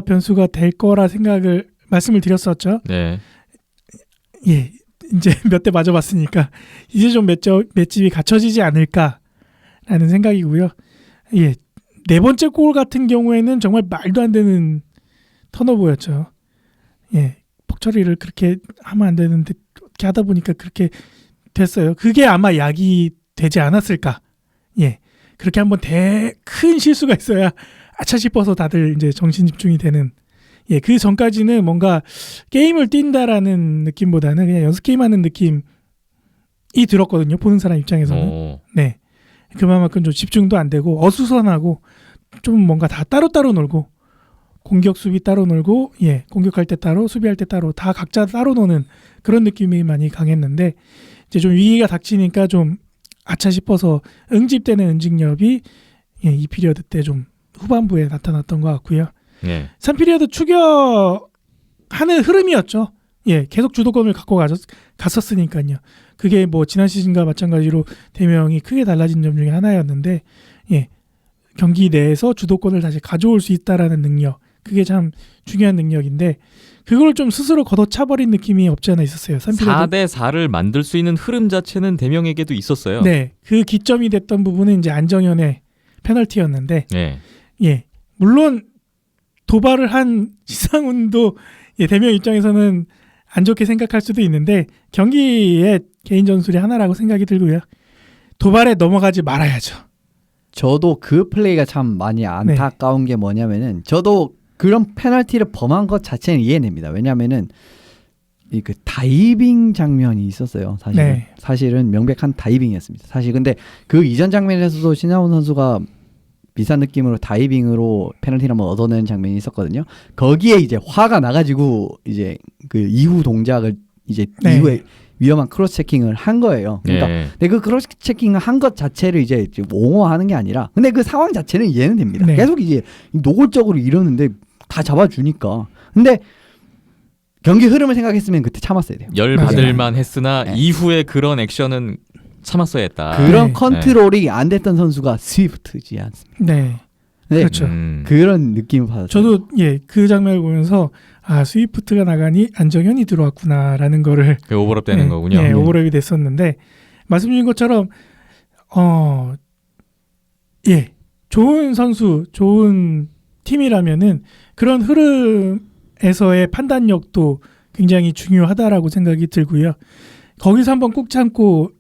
변수가 될 거라 생각을 말씀을 드렸었죠. 네. 예, 이제 몇 대 맞아봤으니까 이제 좀 맷집이 갖춰지지 않을까라는 생각이고요. 예, 네 번째 골 같은 경우에는 정말 말도 안 되는 턴오버였죠. 예, 폭처리를 그렇게 하면 안 되는데 어떻게 하다 보니까 그렇게 됐어요. 그게 아마 약이 되지 않았을까. 예, 그렇게 한번 큰 실수가 있어야 아차 싶어서 다들 이제 정신 집중이 되는. 예, 그 전까지는 뭔가 게임을 뛴다라는 느낌보다는 그냥 연습 게임하는 느낌이 들었거든요. 보는 사람 입장에서는. 오. 네, 그만큼 좀 집중도 안 되고 어수선하고 좀 뭔가 다 따로따로 놀고 공격 수비 따로 놀고 예, 공격할 때 따로 수비할 때 따로 다 각자 따로 노는 그런 느낌이 많이 강했는데 이제 좀 위기가 닥치니까 좀 아차 싶어서 응집되는 응징력이 예, 이 피리어드 때 좀 후반부에 나타났던 것 같고요. 네. 3피리어드 추격하는 흐름이었죠. 예, 계속 주도권을 갖고 갔었으니까요. 그게 뭐 지난 시즌과 마찬가지로 대명이 크게 달라진 점 중에 하나였는데 예, 경기 내에서 주도권을 다시 가져올 수 있다라는 능력, 그게 참 중요한 능력인데 그걸 좀 스스로 걷어차버린 느낌이 없지 않아 있었어요. 4대 4를 만들 수 있는 흐름 자체는 대명에게도 있었어요. 네, 그 기점이 됐던 부분은 이제 안정현의 페널티였는데 네. 예, 물론 도발을 한 시상훈도 예, 대명 입장에서는 안 좋게 생각할 수도 있는데 경기의 개인 전술이 하나라고 생각이 들고요. 도발에 넘어가지 말아야죠. 저도 그 플레이가 참 많이 안타까운 게 뭐냐면은 저도 그런 페널티를 범한 것 자체는 이해됩니다. 왜냐면은 이 그 다이빙 장면이 있었어요. 사실은 네. 사실은 명백한 다이빙이었습니다. 사실 근데 그 이전 장면에서도 신하훈 선수가 비슷한 느낌으로 다이빙으로 페널티를 한번 얻어내는 장면이 있었거든요. 거기에 이제 화가 나가지고 이제 그 이후 동작을 이제 네. 이후에 위험한 크로스 체킹을 한 거예요. 그러니까 네. 근데 그 크로스 체킹을 한 것 자체를 이제 옹호하는 게 아니라 근데 그 상황 자체는 이해는 됩니다. 네. 계속 이제 노골적으로 이러는데 다 잡아주니까. 근데 경기 흐름을 생각했으면 그때 참았어야 돼요. 열 맞아요. 받을만 했으나 네. 이후에 그런 액션은 참았어야 했다. 그런 네. 컨트롤이 안 됐던 선수가 스위프트지 않습니까? 네, 네. 그렇죠. 그런 느낌을 받았어요. 저도 예, 그 장면을 보면서 아, 스위프트가 나가니 안정현이 들어왔구나라는 거를 그 오버랩 되는 예, 거군요. 예, 오버랩이 됐었는데 말씀 주신 것처럼 예, 좋은 선수, 좋은 팀이라면은 그런 흐름에서의 판단력도 굉장히 중요하다라고 생각이 들고요. 거기서 한번 꾹 참고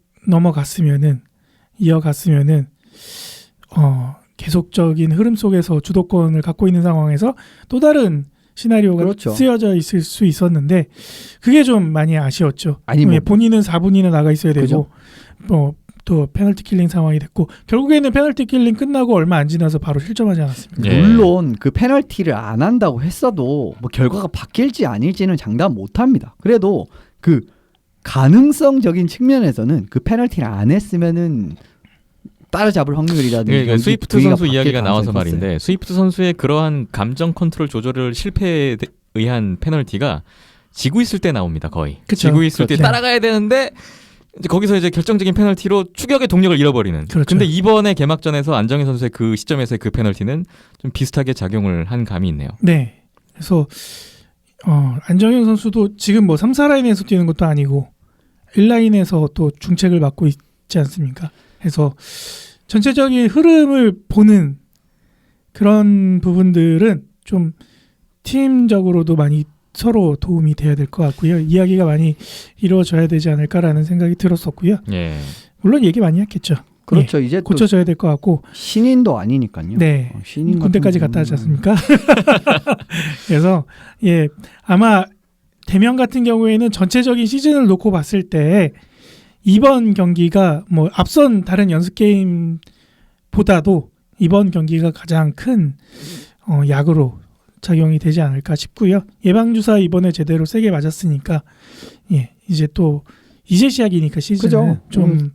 이어갔으면은 계속적인 흐름 속에서 주도권을 갖고 있는 상황에서 또 다른 시나리오가 그렇죠. 쓰여져 있을 수 있었는데 그게 좀 많이 아쉬웠죠. 아니, 뭐- 본인은 4분이나 나가 있어야 되고 그죠. 또 페널티 킬링 상황이 됐고 결국에는 페널티 킬링 끝나고 얼마 안 지나서 바로 실점하지 않았습니까? 예. 물론 그 페널티를 안 한다고 했어도 뭐 결과가 바뀔지 아닐지는 장담 못합니다. 그래도 그 가능성적인 측면에서는 그 페널티를 안 했으면은 따라잡을 확률이라든지 그러니까 경기 스위프트 분위기가 선수 바뀔 이야기가 나와서 가능성이 컸어요. 말인데 스위프트 선수의 그러한 감정 컨트롤 조절을 실패에 의한 페널티가 지고 있을 때 나옵니다. 거의. 그쵸. 지고 있을 때 그렇죠. 따라가야 되는데 이제 거기서 이제 결정적인 페널티로 추격의 동력을 잃어버리는. 그렇죠. 근데 이번에 개막전에서 안정현 선수의 그 시점에서의 그 페널티는 좀 비슷하게 작용을 한 감이 있네요. 네. 그래서 안정현 선수도 지금 뭐 3, 4라인에서 뛰는 것도 아니고 인라인에서 또 중책을 맡고 있지 않습니까? 그래서 전체적인 흐름을 보는 그런 부분들은 좀 팀적으로도 많이 서로 도움이 돼야 될 것 같고요. 이야기가 많이 이루어져야 되지 않을까라는 생각이 들었었고요. 예. 물론 얘기 많이 했겠죠. 그렇죠. 예, 이제 또 고쳐져야 될 것 같고. 신인도 아니니까요. 네. 신인 군대까지 같은 갔다 하지 경우는 않습니까? 그래서 예, 아마 대면 같은 경우에는 전체적인 시즌을 놓고 봤을 때 이번 경기가 뭐 앞선 다른 연습 게임보다도 이번 경기가 가장 큰 약으로 작용이 되지 않을까 싶고요. 예방주사 이번에 제대로 세게 맞았으니까 예, 이제 시작이니까 시즌은 그죠. 좀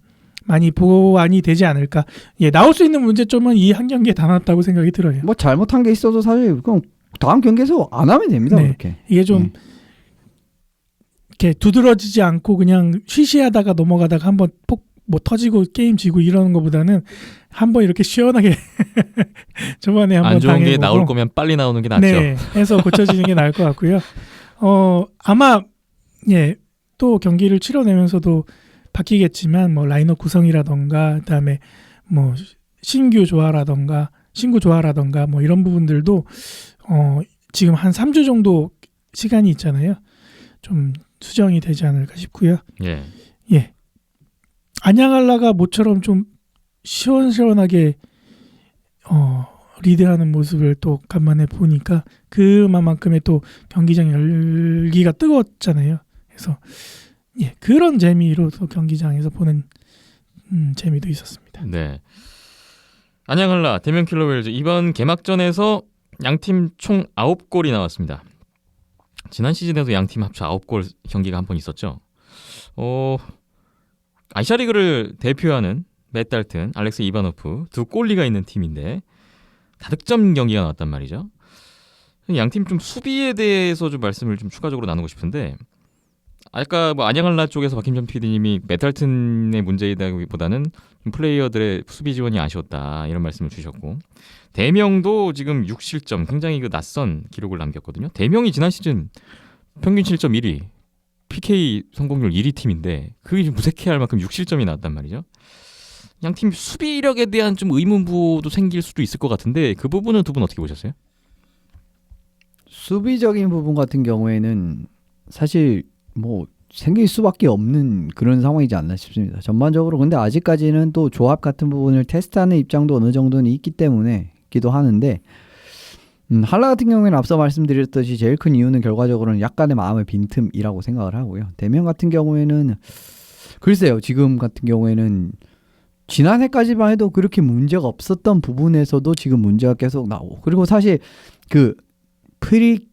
많이 보완이 되지 않을까. 예, 나올 수 있는 문제점은 이 한 경기에 담았다고 생각이 들어요. 뭐 잘못한 게 있어도 사실 그냥 다음 경기에서 안 하면 됩니다. 네. 그렇게. 이게 좀 이렇게 두드러지지 않고 그냥 쉬쉬하다가 넘어가다가 한번 폭 뭐 터지고 게임 지고 이러는 것보다는 한번 이렇게 시원하게 저번에 한번 안 좋은 게 당해보고 나올 거면 빨리 나오는 게 낫죠. 네, 해서 고쳐지는 게 나을 것 같고요. 아마 예, 또 경기를 치러내면서도 바뀌겠지만 뭐 라인업 구성이라던가 그다음에 뭐 신구 조화라던가 뭐 이런 부분들도 지금 한 3주 정도 시간이 있잖아요. 좀 수정이 되지 않을까 싶고요. 예. 예. 안양알라가 모처럼 좀 시원시원하게 리드하는 모습을 또 간만에 보니까 그만큼의 또 경기장 열기가 뜨거웠잖아요. 그래서 예, 그런 재미로 또 경기장에서 보는 재미도 있었습니다. 네. 안양한라 대면 킬러웰즈 이번 개막전에서 양팀 총 9골이 나왔습니다. 지난 시즌에도 양팀 합쳐 9골 경기가 한 번 있었죠. 아시아리그를 대표하는 맷 달튼, 알렉스 이바노프 두 골리가 있는 팀인데 다득점 경기가 나왔단 말이죠. 양팀 좀 수비에 대해서 좀 말씀을 좀 추가적으로 나누고 싶은데 아까 뭐 안양한라 쪽에서 박힘전 PD님이 맷 달튼의 문제이다기보다는 플레이어들의 수비 지원이 아쉬웠다 이런 말씀을 주셨고 대명도 지금 6실점 굉장히 그 낯선 기록을 남겼거든요. 대명이 지난 시즌 평균 실점 1위 PK 성공률 1위 팀인데 그게 좀 무색해할 만큼 6실점이 나왔단 말이죠. 양팀 수비력에 대한 좀 의문부도 생길 수도 있을 것 같은데 그 부분은 두 분 어떻게 보셨어요? 수비적인 부분 같은 경우에는 사실 뭐 생길 수밖에 없는 그런 상황이지 않나 싶습니다. 전반적으로 근데 아직까지는 또 조합 같은 부분을 테스트하는 입장도 어느 정도는 있기 때문에기도 하는데 한라 같은 경우에는 앞서 말씀드렸듯이 제일 큰 이유는 결과적으로는 약간의 마음의 빈틈이라고 생각을 하고요. 대면 같은 경우에는 글쎄요. 지금 같은 경우에는 지난해까지만 해도 그렇게 문제가 없었던 부분에서도 지금 문제가 계속 나오고 그리고 사실 그 프리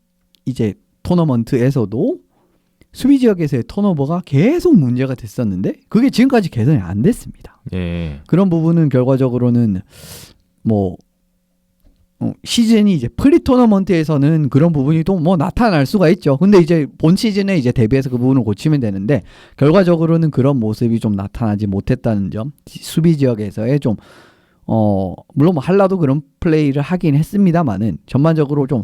이제 토너먼트에서도 수비 지역에서의 턴오버가 계속 문제가 됐었는데 그게 지금까지 개선이 안 됐습니다. 예. 그런 부분은 결과적으로는 뭐 시즌이 이제 프리 토너먼트에서는 그런 부분이 또 뭐 나타날 수가 있죠. 근데 이제 본 시즌에 이제 대비해서 그 부분을 고치면 되는데 결과적으로는 그런 모습이 좀 나타나지 못했다는 점, 수비 지역에서의 좀 물론 뭐 한라도 그런 플레이를 하긴 했습니다만은 전반적으로 좀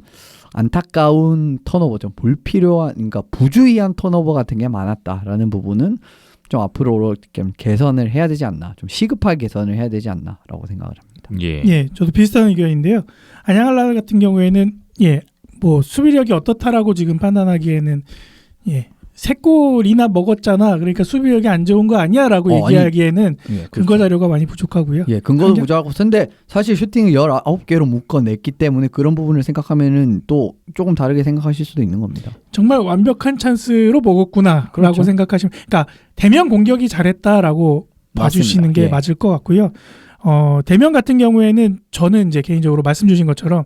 안타까운 턴오버, 좀 불필요한, 그러니까 부주의한 턴오버 같은 게 많았다라는 부분은 좀 앞으로 좀 개선을 해야 되지 않나, 좀 시급하게 개선을 해야 되지 않나라고 생각을 합니다. 예. 예, 저도 비슷한 의견인데요. 안양알라 같은 경우에는 예, 뭐 수비력이 어떻다라고 지금 판단하기에는 예, 3골이나 먹었잖아. 그러니까 수비력이 안 좋은 거 아니야라고 얘기하기에는 예, 근거 그렇죠. 자료가 많이 부족하고요. 예, 근거도 부족하고 근데 사실 슈팅을 19개로 묶어냈기 때문에 그런 부분을 생각하면은 또 조금 다르게 생각하실 수도 있는 겁니다. 정말 완벽한 찬스로 먹었구나라고 그렇죠. 생각하시면, 그러니까 대면 공격이 잘했다라고 봐주시는 맞습니다. 게 예. 맞을 것 같고요. 대면 같은 경우에는 저는 이제 개인적으로 말씀 주신 것처럼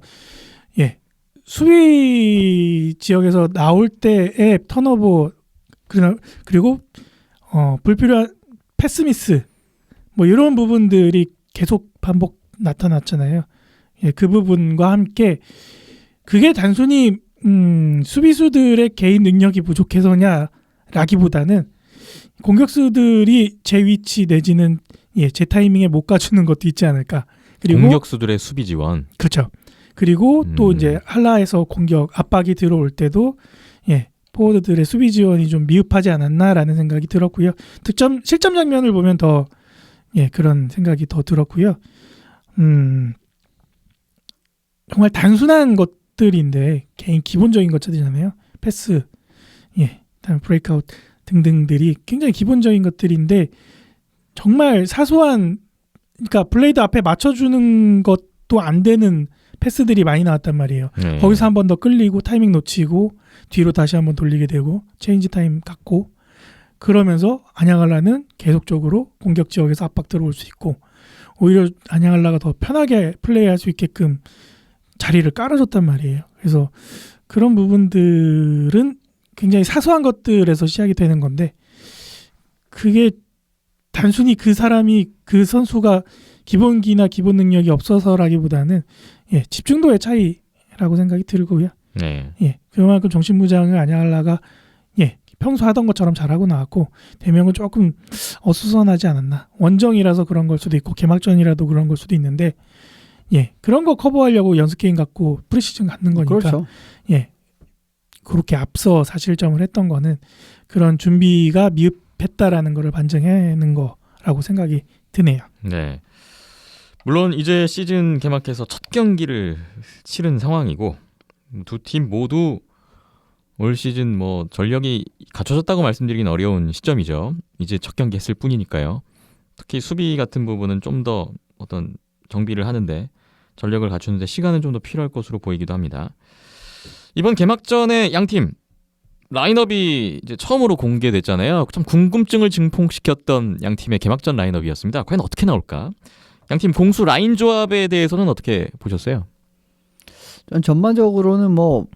예, 수비 지역에서 나올 때의 턴오버 그리고 불필요한 패스미스 뭐 이런 부분들이 계속 반복 나타났잖아요. 예, 그 부분과 함께 그게 단순히 수비수들의 개인 능력이 부족해서냐라기보다는 공격수들이 제 위치 내지는 예, 제 타이밍에 못 가주는 것도 있지 않을까. 그리고 공격수들의 수비 지원. 그렇죠. 그리고 또 이제 한라에서 공격 압박이 들어올 때도 예, 포워드들의 수비 지원이 좀 미흡하지 않았나라는 생각이 들었고요. 실점 장면을 보면 더 그런 생각이 더 들었고요. 정말 단순한 것들인데 개인 기본적인 것들이잖아요. 패스, 다음에 브레이크아웃 등등들이 굉장히 기본적인 것들인데 정말 사소한, 그러니까 블레이드 앞에 맞춰주는 것도 안 되는 패스들이 많이 나왔단 말이에요. 거기서 한 번 더 끌리고 타이밍 놓치고 뒤로 다시 한번 돌리게 되고 체인지 타임 갖고 그러면서 안양알라는 계속적으로 공격 지역에서 압박 들어올 수 있고 오히려 안양알라가 더 편하게 플레이할 수 있게끔 자리를 깔아줬단 말이에요. 그래서 그런 부분들은 굉장히 사소한 것들에서 시작이 되는 건데 그게 단순히 그 사람이 그 선수가 기본기나 기본 능력이 없어서라기보다는 집중도의 차이라고 생각이 들고요. 그만큼 정신무장을 안양알라가 평소 하던 것처럼 잘하고 나왔고 대명은 조금 어수선하지 않았나. 원정이라서 그런 걸 수도 있고 개막전이라도 그런 걸 수도 있는데 그런 거 커버하려고 연습 게임 갖고 프리시즌 갖는 거니까 그렇죠. 그렇게 앞서 사실점을 했던 거는 그런 준비가 미흡했다라는 거를 반증하는 거라고 생각이 드네요. 네. 물론 이제 시즌 개막해서 첫 경기를 치른 상황이고 두 팀 모두 올 시즌 뭐 전력이 갖춰졌다고 말씀드리긴 어려운 시점이죠. 이제 첫 경기 했을 뿐이니까요. 특히 수비 같은 부분은 좀 더 어떤 정비를 하는데 전력을 갖추는데 시간은 좀 더 필요할 것으로 보이기도 합니다. 이번 개막전에 양팀 라인업이 이제 처음으로 공개됐잖아요. 참 궁금증을 증폭시켰던 양팀의 개막전 라인업이었습니다. 과연 어떻게 나올까? 양팀 공수 라인 조합에 대해서는 어떻게 보셨어요? 전 전반적으로는 뭐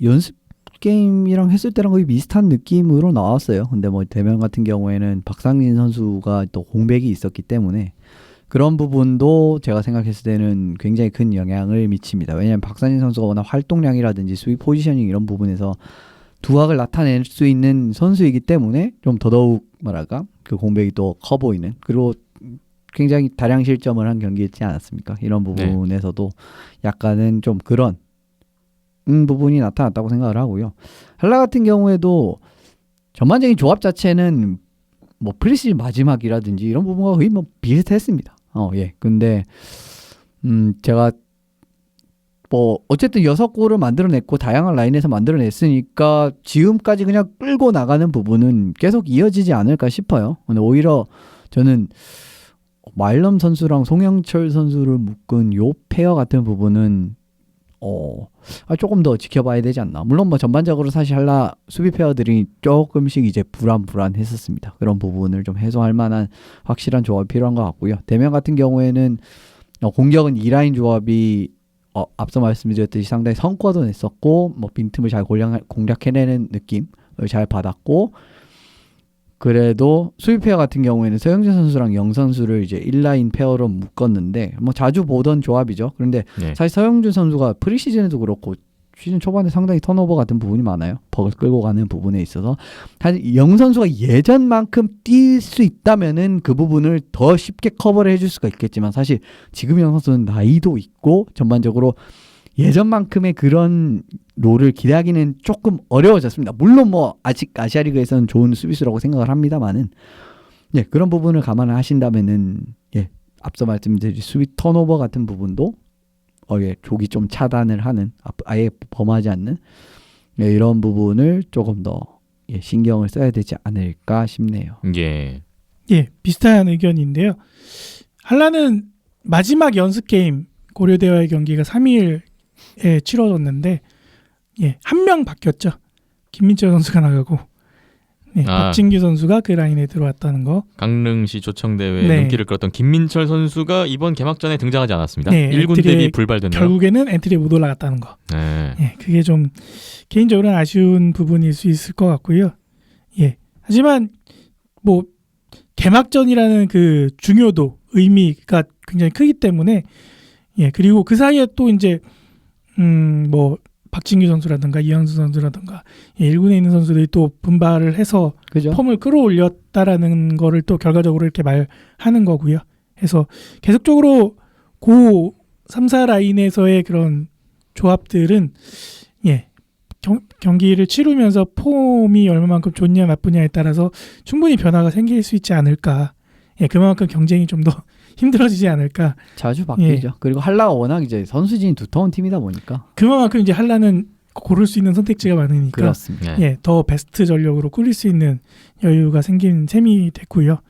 연습 게임이랑 했을 때랑 거의 비슷한 느낌으로 나왔어요. 근데 뭐 대면 같은 경우에는 박상진 선수가 또 공백이 있었기 때문에 그런 부분도 제가 생각했을 때는 굉장히 큰 영향을 미칩니다. 왜냐하면 박상진 선수가 워낙 활동량이라든지 수비 포지셔닝 이런 부분에서 두각을 나타낼 수 있는 선수이기 때문에 좀 더더욱 뭐랄까 그 공백이 또 커 보이는, 그리고 굉장히 다량 실점을 한 경기였지 않았습니까? 이런 부분에서도 약간은 좀 그런 부분이 나타났다고 생각을 하고요. 한라 같은 경우에도 전반적인 조합 자체는 뭐 프리시즌 마지막이라든지 이런 부분과 거의 뭐 비슷했습니다. 근데 제가 뭐 어쨌든 6골을 만들어냈고 다양한 라인에서 만들어냈으니까 지금까지 그냥 끌고 나가는 부분은 계속 이어지지 않을까 싶어요. 근데 오히려 저는 마일럼 선수랑 송영철 선수를 묶은 요 페어 같은 부분은 조금 더 지켜봐야 되지 않나. 물론 뭐 전반적으로 사실 한라 수비 페어들이 조금씩 이제 불안했었습니다. 그런 부분을 좀 해소할 만한 확실한 조합이 필요한 것 같고요. 대면 같은 경우에는 공격은 2라인 조합이 앞서 말씀드렸듯이 상당히 성과도 냈었고 뭐 빈틈을 잘 공략해내는 느낌을 잘 받았고, 그래도 수비 페어 같은 경우에는 서영진 선수랑 영 선수를 이제 1라인 페어로 묶었는데 뭐 자주 보던 조합이죠. 그런데 사실 서영준 선수가 프리시즌에도 그렇고 시즌 초반에 상당히 턴오버 같은 부분이 많아요. 벅을 끌고 가는 부분에 있어서 사실 영 선수가 예전만큼 뛸 수 있다면은 그 부분을 더 쉽게 커버를 해줄 수가 있겠지만 사실 지금 영 선수는 나이도 있고 전반적으로 예전만큼의 그런 롤을 기대하기는 조금 어려워졌습니다. 물론 뭐 아직 아시아리그에서는 좋은 수비수라고 생각을 합니다만은 그런 부분을 감안하신다면은 앞서 말씀드린 수비 턴오버 같은 부분도 조기 좀 차단을 하는, 아예 범하지 않는 이런 부분을 조금 더 신경을 써야 되지 않을까 싶네요. 비슷한 의견인데요. 한라는 마지막 연습 게임 고려대와의 경기가 3일에 치러졌는데 한 명 바뀌었죠. 김민철 선수가 나가고 박진규 선수가 그 라인에 들어왔다는 거. 강릉시 조청대회 눈길을 끌었던 김민철 선수가 이번 개막전에 등장하지 않았습니다. 1군 대비 불발됐네요. 결국에는 엔트리에 못 올라갔다는 거. 그게 좀 개인적으로는 아쉬운 부분일 수 있을 것 같고요. 하지만 뭐 개막전이라는 그 중요도, 의미가 굉장히 크기 때문에 그리고 그 사이에 또 이제 뭐 박진규 선수라든가 이현수 선수라든가 1군에 있는 선수들이 또 분발을 해서 그죠? 폼을 끌어올렸다라는 거를 또 결과적으로 이렇게 말하는 거고요. 해서 계속적으로 고 3, 4 라인에서의 그런 조합들은 경기를 치르면서 폼이 얼마만큼 좋냐 나쁘냐에 따라서 충분히 변화가 생길 수 있지 않을까. 예, 그만큼 경쟁이 좀 더 힘들어지지 않을까. 자주 바뀌죠. 그리고 한라가 워낙 이제 선수진이 두터운 팀이다 보니까 그만큼 이제 한라는 고를 수 있는 선택지가 많으니까 그렇습니다. 네. 예, 더 베스트 전력으로 꾸릴 수 있는 여유가 생긴 셈이 됐고요.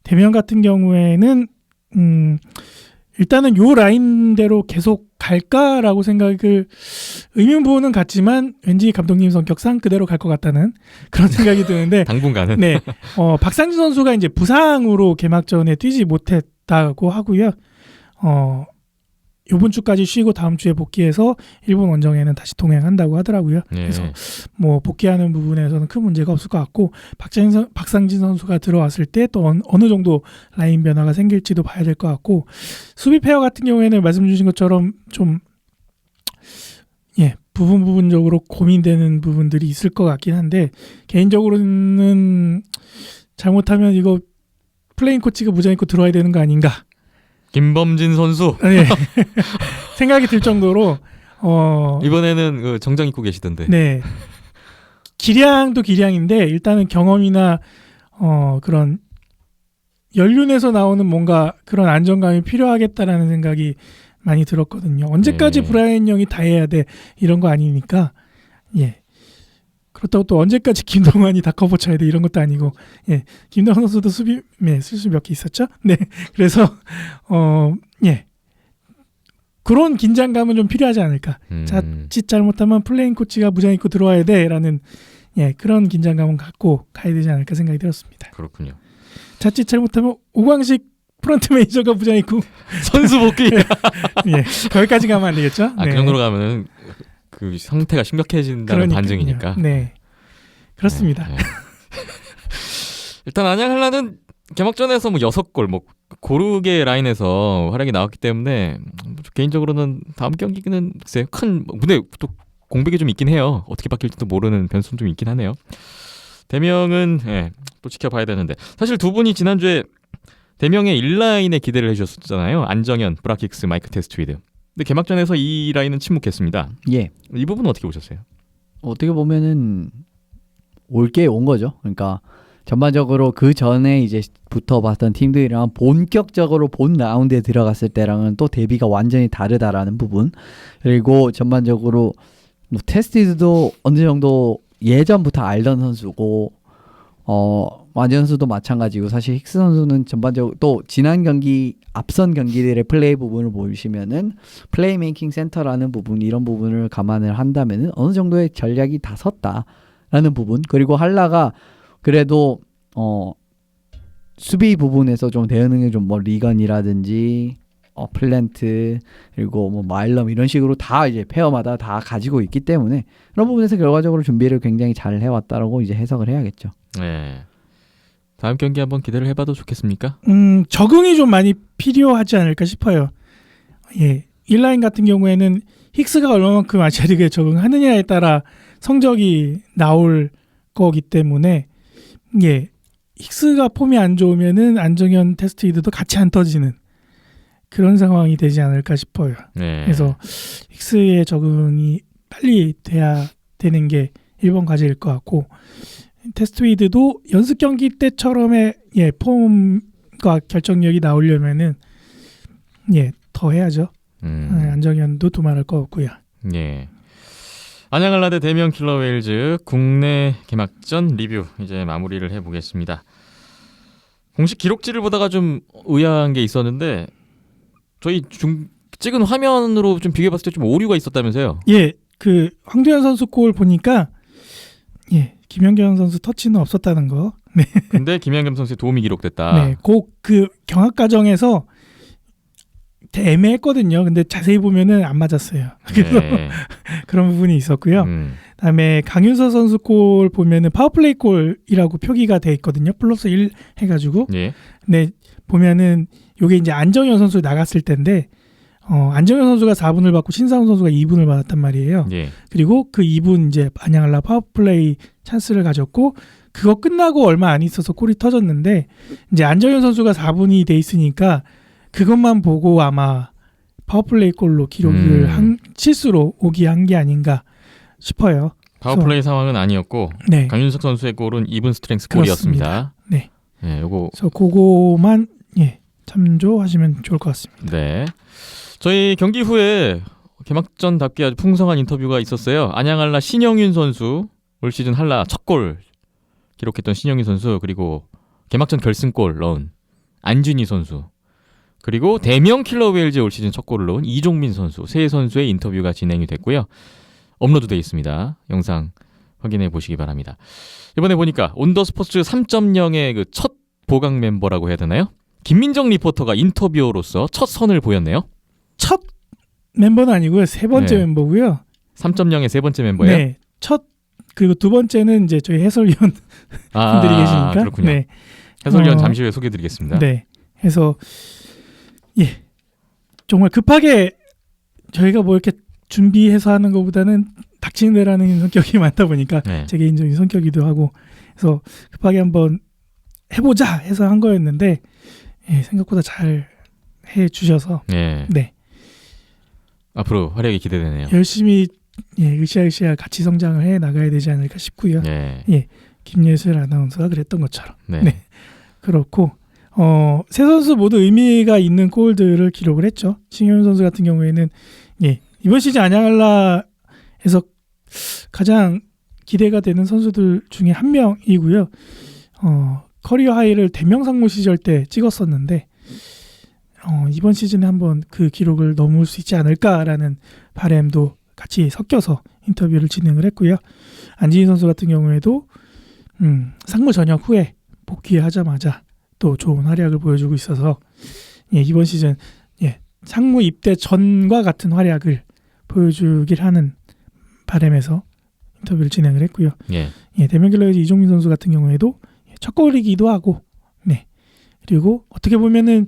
대면 같은 경우에는 일단은 요 라인대로 계속 갈까라고 생각을 의문부호는 같지만 왠지 감독님 성격상 그대로 갈 것 같다는 그런 생각이 드는데 당분간은 네, 박상진 선수가 이제 부상으로 개막전에 뛰지 못했다고 하고요. 이번 주까지 쉬고 다음 주에 복귀해서 일본 원정에는 다시 동행한다고 하더라고요. 네. 그래서 뭐 복귀하는 부분에서는 큰 문제가 없을 것 같고 박상진 선수가 들어왔을 때 또 어느 정도 라인 변화가 생길지도 봐야 될 것 같고 수비 페어 같은 경우에는 말씀 주신 것처럼 좀 부분적으로 고민되는 부분들이 있을 것 같긴 한데 개인적으로는 잘못하면 이거 플레인 코치가 무자니코 들어와야 되는 거 아닌가 김범진 선수 네. 생각이 들 정도로 이번에는 그 정장 입고 계시던데. 네. 기량도 기량인데 일단은 경험이나 그런 연륜에서 나오는 뭔가 그런 안정감이 필요하겠다라는 생각이 많이 들었거든요. 언제까지 네. 브라이언 영이 다 해야 돼 이런 거 아니니까 예. 그렇다고 또 언제까지 김동완이 다 커버 쳐야 돼 이런 것도 아니고 예. 김동완 선수도 수비 실수 몇 개 있었죠. 네. 그래서 예. 그런 긴장감은 좀 필요하지 않을까. 자칫 잘못하면 플레인 코치가 무장 입고 들어와야 돼라는 그런 긴장감은 갖고 가야 되지 않을까 생각이 들었습니다. 그렇군요. 자칫 잘못하면 오광식 프런트 매니저가 무장 입고 선수 복귀. 예. 거기까지 가면 안 되겠죠. 그 정도로 가면은 그 상태가 심각해진다는 그러니까요. 반증이니까. 네. 그렇습니다. 네. 일단 안양 한라는 개막전에서 뭐 6골 뭐 고르게 라인에서 활약이 나왔기 때문에 개인적으로는 다음 경기는 글쎄 큰 근데 또 공백이 좀 있긴 해요. 어떻게 바뀔지도 모르는 변수는 좀 있긴 하네요. 대명은 또 지켜봐야 되는데 사실 두 분이 지난주에 대명의 1라인에 기대를 해주셨잖아요. 안정현, 브라킥스, 마이크 테스트위드. 근데 개막전에서 이 라인은 침묵했습니다. 예. 이 부분은 어떻게 보셨어요? 어떻게 보면은 올게 온 거죠. 그러니까 전반적으로 그 전에 이제 붙어봤던 팀들이랑 본격적으로 본 라운드에 들어갔을 때랑은 또 대비가 완전히 다르다라는 부분. 그리고 전반적으로 뭐 테스티드도 어느 정도 예전부터 알던 선수고 마지 선수도 마찬가지고 사실 힉스 선수는 전반적으로 또 지난 경기 앞선 경기들의 플레이 부분을 보시면은 플레이메이킹 센터라는 부분 이런 부분을 감안을 한다면은 어느 정도의 전략이 다 섰다라는 부분. 그리고 한라가 그래도 수비 부분에서 좀 대응이 좀 뭐 리건이라든지 플랜트 그리고 뭐 마일럼 이런 식으로 다 이제 페어마다 다 가지고 있기 때문에 그런 부분에서 결과적으로 준비를 굉장히 잘 해왔다라고 이제 해석을 해야겠죠. 네. 다음 경기 한번 기대를 해봐도 좋겠습니까? 적응이 좀 많이 필요하지 않을까 싶어요. 예, 1라인 같은 경우에는 힉스가 얼마만큼 아시아리그에 적응하느냐에 따라 성적이 나올 거기 때문에 예, 힉스가 폼이 안 좋으면은 안정현 테스트위드도 같이 안 터지는 그런 상황이 되지 않을까 싶어요. 네. 그래서 힉스의 적응이 빨리 돼야 되는 게 1번 과제일 것 같고 테스트위드도 연습 경기 때처럼의 폼과 결정력이 나오려면은 더 해야죠. 안정현도 두말할 거 없고요. 예. 안양 한라 대 대명 킬러 웨일즈 국내 개막전 리뷰 이제 마무리를 해보겠습니다. 공식 기록지를 보다가 좀 의아한 게 있었는데 저희 찍은 화면으로 좀 비교해봤을 때 좀 오류가 있었다면서요? 예, 그 황도현 선수 골 보니까 김연경 선수 터치는 없었다는 거. 네. 근데 김연경 선수의 도움이 기록됐다. 네, 그 경합 과정에서 애매했거든요. 근데 자세히 보면은 안 맞았어요. 그래서 그런 부분이 있었고요. 그다음에 강윤서 선수 골 보면은 파워플레이 골이라고 표기가 돼 있거든요. 플러스 1 해가지고. 예. 네, 보면은 요게 이제 안정현 선수 나갔을 때인데 안정현 선수가 4분을 받고 신상훈 선수가 2분을 받았단 말이에요. 예. 그리고 그리고 그 2분 이제 안양 한라 파워플레이 찬스를 가졌고 그거 끝나고 얼마 안 있어서 골이 터졌는데 이제 안정현 선수가 4분이 돼 있으니까 그것만 보고 아마 파워플레이 골로 기록을 실수로 오기 한 게 아닌가 싶어요. 파워플레이 상황은 아니었고 네. 강윤석 선수의 골은 이븐 스트렝스 그렇습니다. 골이었습니다. 네. 네, 요거 그래서 그거만 참조하시면 좋을 것 같습니다. 네. 저희 경기 후에 개막전답게 아주 풍성한 인터뷰가 있었어요. 안양한라 신영윤 선수, 올 시즌 한라 첫 골 기록했던 신영윤 선수, 그리고 개막전 결승골 넣은 안준희 선수, 그리고 대명 킬러 웨일즈 올 시즌 첫 골을 넣은 이종민 선수, 세 선수의 인터뷰가 진행이 됐고요. 업로드되어 있습니다. 영상 확인해 보시기 바랍니다. 이번에 보니까 온더스포츠 3.0의 그 첫 보강 멤버라고 해야 되나요? 김민정 리포터가 인터뷰어로서 첫 선을 보였네요. 첫 멤버는 아니고요. 세 번째 네. 멤버고요. 3.0의 세 번째 멤버예요. 네. 첫 그리고 두 번째는 이제 저희 해설위원 아, 분들이 계시니까. 그렇군요. 네. 해설위원 잠시 후에 소개해드리겠습니다. 네. 해서 정말 급하게 저희가 뭐 이렇게 준비해서 하는 것보다는 닥치는 대라는 성격이 많다 보니까 네. 제 개인적인 성격이기도 하고 그래서 급하게 한번 해보자 해서 한 거였는데 생각보다 잘 해주셔서 네. 네. 앞으로 활약이 기대되네요. 열심히 으쌰으쌰 같이 성장을 해 나가야 되지 않을까 싶고요. 네. 김예슬 아나운서가 그랬던 것처럼 네. 네. 그렇고 세 선수 모두 의미가 있는 골들을 기록을 했죠. 신효윤 선수 같은 경우에는 이번 시즌 안양한라에서 가장 기대가 되는 선수들 중에 한 명이고요. 커리어 하이를 대명상무 시절 때 찍었었는데 이번 시즌에 한번 그 기록을 넘을 수 있지 않을까라는 바람도 같이 섞여서 인터뷰를 진행을 했고요. 안진희 선수 같은 경우에도 상무 전역 후에 복귀하자마자 또 좋은 활약을 보여주고 있어서 이번 시즌 상무 입대 전과 같은 활약을 보여주길 하는 바람에서 인터뷰를 진행을 했고요. 대명킬러의 이종민 선수 같은 경우에도 첫 골이기도 하고 그리고 어떻게 보면은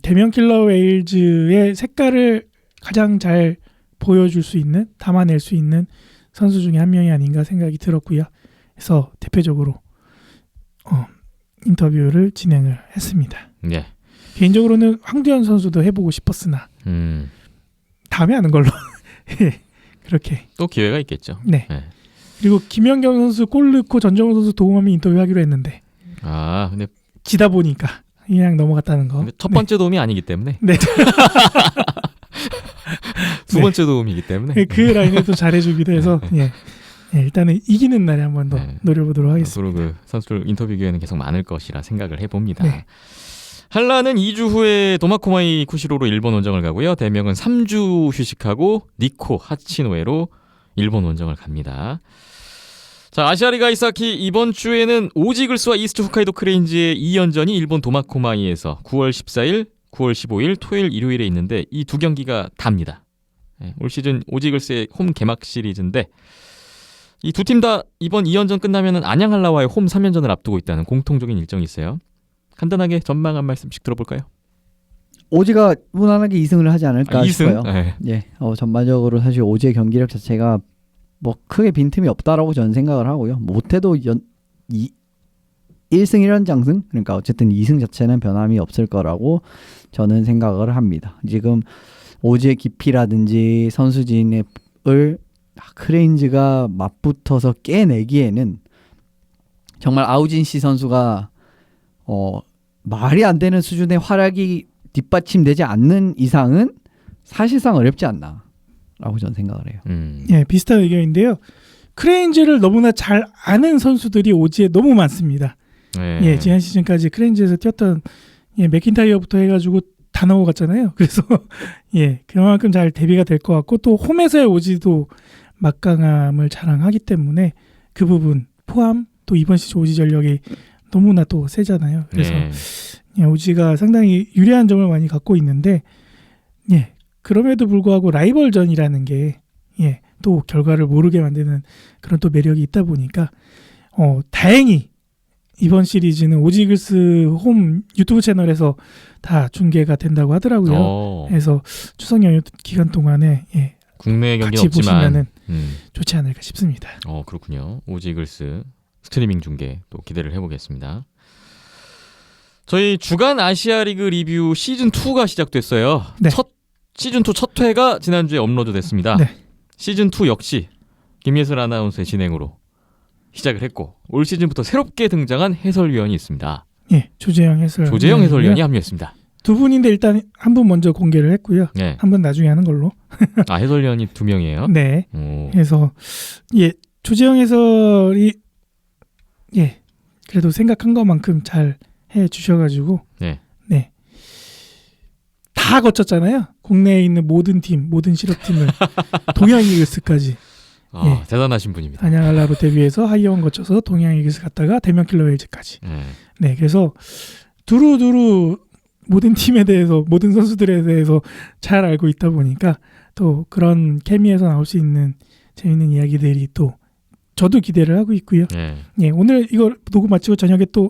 대명킬러 웨일즈의 색깔을 가장 잘 보여줄 수 있는, 담아낼 수 있는 선수 중에 한 명이 아닌가 생각이 들었고요. 그래서 대표적으로 인터뷰를 진행을 했습니다. 네. 개인적으로는 황두현 선수도 해보고 싶었으나 다음에 하는 걸로 그렇게 또 기회가 있겠죠. 네. 그리고 김연경 선수 골 넣고 전정훈 선수 도움하면 인터뷰하기로 했는데 근데 지다 보니까 그냥 넘어갔다는 거. 근데 첫 번째 도움이 아니기 때문에. 네. 두 번째 도움이기 때문에. 그 라인에도 잘해주기도 해서 일단은 이기는 날에 한번 더 노려보도록 하겠습니다. 앞으로 그 선수들 인터뷰 기회는 계속 많을 것이라 생각을 해봅니다. 네. 한라는 2주 후에 도마코마이 쿠시로로 일본 원정을 가고요. 대명은 3주 휴식하고 니코 하치노에로 일본 원정을 갑니다. 자, 아시아리가 이사키 이번 주에는 오지글스와 이스트 홋카이도 크레인즈의 2연전이 일본 도마코마이에서 9월 14일, 9월 15일 토요일 일요일에 있는데 이 두 경기가 답니다. 올 시즌 오지글스의 홈 개막 시리즈인데 이 두 팀 다 이번 2연전 끝나면은 안양한라와의 홈 3연전을 앞두고 있다는 공통적인 일정이 있어요. 간단하게 전망 한 말씀씩 들어볼까요? 오지가 무난하게 2승을 하지 않을까 2승? 싶어요. 네. 전반적으로 사실 오지의 경기력 자체가 뭐 크게 빈틈이 없다라고 저는 생각을 하고요. 못해도 1승 1연장승 그러니까 어쨌든 2승 자체는 변함이 없을 거라고 저는 생각을 합니다. 지금 오지의 깊이라든지 선수진을 크레인즈가 맞붙어서 깨내기에는 정말 아우진시 선수가 말이 안 되는 수준의 활약이 뒷받침되지 않는 이상은 사실상 어렵지 않나라고 저는 생각을 해요. 비슷한 의견인데요. 크레인즈를 너무나 잘 아는 선수들이 오지에 너무 많습니다. 지난 시즌까지 크레인즈에서 뛰었던 맥킨타이어부터 해가지고 다 넘어갔잖아요. 그래서 그만큼 잘 대비가 될 것 같고 또 홈에서의 오지도 막강함을 자랑하기 때문에 그 부분 포함 또 이번 시즌 오지 전력이 너무나 또 세잖아요. 그래서 오지가 상당히 유리한 점을 많이 갖고 있는데 그럼에도 불구하고 라이벌전이라는 게 또 결과를 모르게 만드는 그런 또 매력이 있다 보니까 다행히 이번 시리즈는 오지글스 홈 유튜브 채널에서 다 중계가 된다고 하더라고요. 그래서 추석 연휴 기간 동안에 국내 경기는 같이 없지만 보시면은 좋지 않을까 싶습니다. 그렇군요. 오지글스 스트리밍 중계 또 기대를 해보겠습니다. 저희 주간 아시아 리그 리뷰 시즌 2가 시작됐어요. 네. 시즌 2 첫 회가 지난주에 업로드 됐습니다. 네. 시즌 2 역시 김예슬 아나운서의 진행으로 시작을 했고 올 시즌부터 새롭게 등장한 해설위원이 있습니다. 예, 조재영 해설위원이 합류했습니다. 두 분인데 일단 한 분 먼저 공개를 했고요. 네. 한 분 나중에 하는 걸로. 아, 해설위원이 2명이에요? 네. 오. 그래서 예, 조재영 해설이 예, 그래도 생각한 것만큼 잘 해 주셔가지고 네. 네. 다 거쳤잖아요. 국내에 있는 모든 팀, 모든 실업팀을 동양 이글스까지 예. 대단하신 분입니다. 안양 알라로 데뷔해서 하이원 거쳐서 동양 이글스 갔다가 대면 킬러 웨일즈까지. 네. 네, 그래서 두루두루 모든 팀에 대해서 모든 선수들에 대해서 잘 알고 있다 보니까 또 그런 케미에서 나올 수 있는 재밌는 이야기들이 또 저도 기대를 하고 있고요. 네. 예, 오늘 이거 녹음 마치고 저녁에 또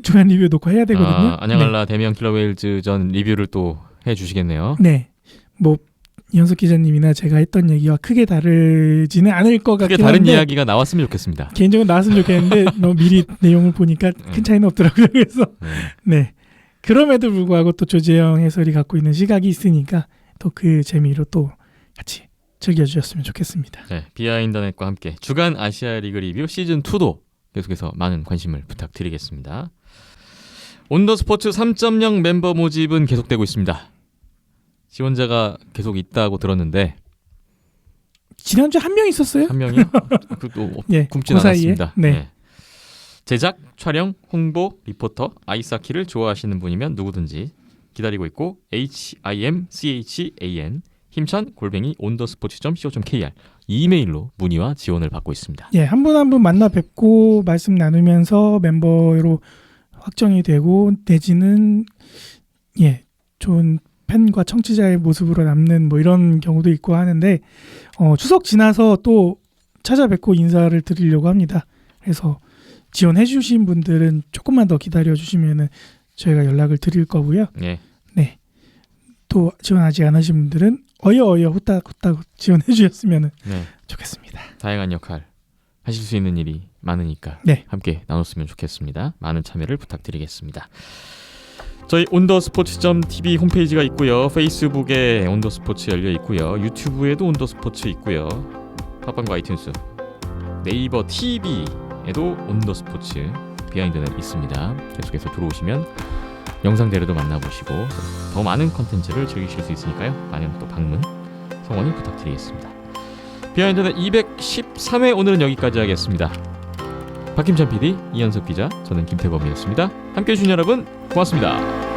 중간 리뷰 놓고 해야 되거든요. 안양알라 대면 킬러 웨일즈전 리뷰를 또 해주시겠네요. 네, 뭐 이현석 기자님이나 제가 했던 얘기와 크게 다르지는 않을 것 같긴 크게 다른 한데 이야기가 나왔으면 좋겠습니다. 개인적으로 나왔으면 좋겠는데 너무 미리 내용을 보니까 큰 차이는 없더라고요. 그래서 네, 그럼에도 불구하고 또 조재영 해설이 갖고 있는 시각이 있으니까 또 그 재미로 또 같이 즐겨주셨으면 좋겠습니다. 네, 비하인터넷과 함께 주간 아시아 리그 리뷰 시즌 2도 계속해서 많은 관심을 부탁드리겠습니다. 온더스포츠 3.0 멤버 모집은 계속되고 있습니다. 지원자가 계속 있다고 들었는데 지난주에 한 명 있었어요? 한 명이요? 그도 예, 굶진 그 사이에. 않았습니다. 네. 제작, 촬영, 홍보, 리포터, 아이스하키를 좋아하시는 분이면 누구든지 기다리고 있고 HIMCHAN 힘찬 @온더스포츠.co.kr 이메일로 문의와 지원을 받고 있습니다. 예, 한 분 한 분 만나 뵙고 말씀 나누면서 멤버로 확정이 되고 내지는 예, 좋은 팬과 청취자의 모습으로 남는 뭐 이런 경우도 있고 하는데 추석 지나서 또 찾아뵙고 인사를 드리려고 합니다. 그래서 지원해 주신 분들은 조금만 더 기다려 주시면은 저희가 연락을 드릴 거고요. 네. 네. 또 지원 아직 안 하신 분들은 어여 후딱 지원해 주셨으면 네. 좋겠습니다. 다양한 역할 하실 수 있는 일이 많으니까 네. 함께 나눴으면 좋겠습니다. 많은 참여를 부탁드리겠습니다. 저희 온더스포츠.tv 홈페이지가 있고요. 페이스북에 온더스포츠 열려 있고요. 유튜브에도 온더스포츠 있고요. 팟빵과 아이튠스, 네이버 TV에도 온더스포츠 비하인드넷 있습니다. 계속해서 들어오시면 영상 대회도 만나보시고 더 많은 컨텐츠를 즐기실 수 있으니까요. 많은 또 방문 성원을 부탁드리겠습니다. 비하인드넷 213회 오늘은 여기까지 하겠습니다. 박김찬 PD, 이현석 기자, 저는 김태범이었습니다. 함께해 주신 여러분 고맙습니다.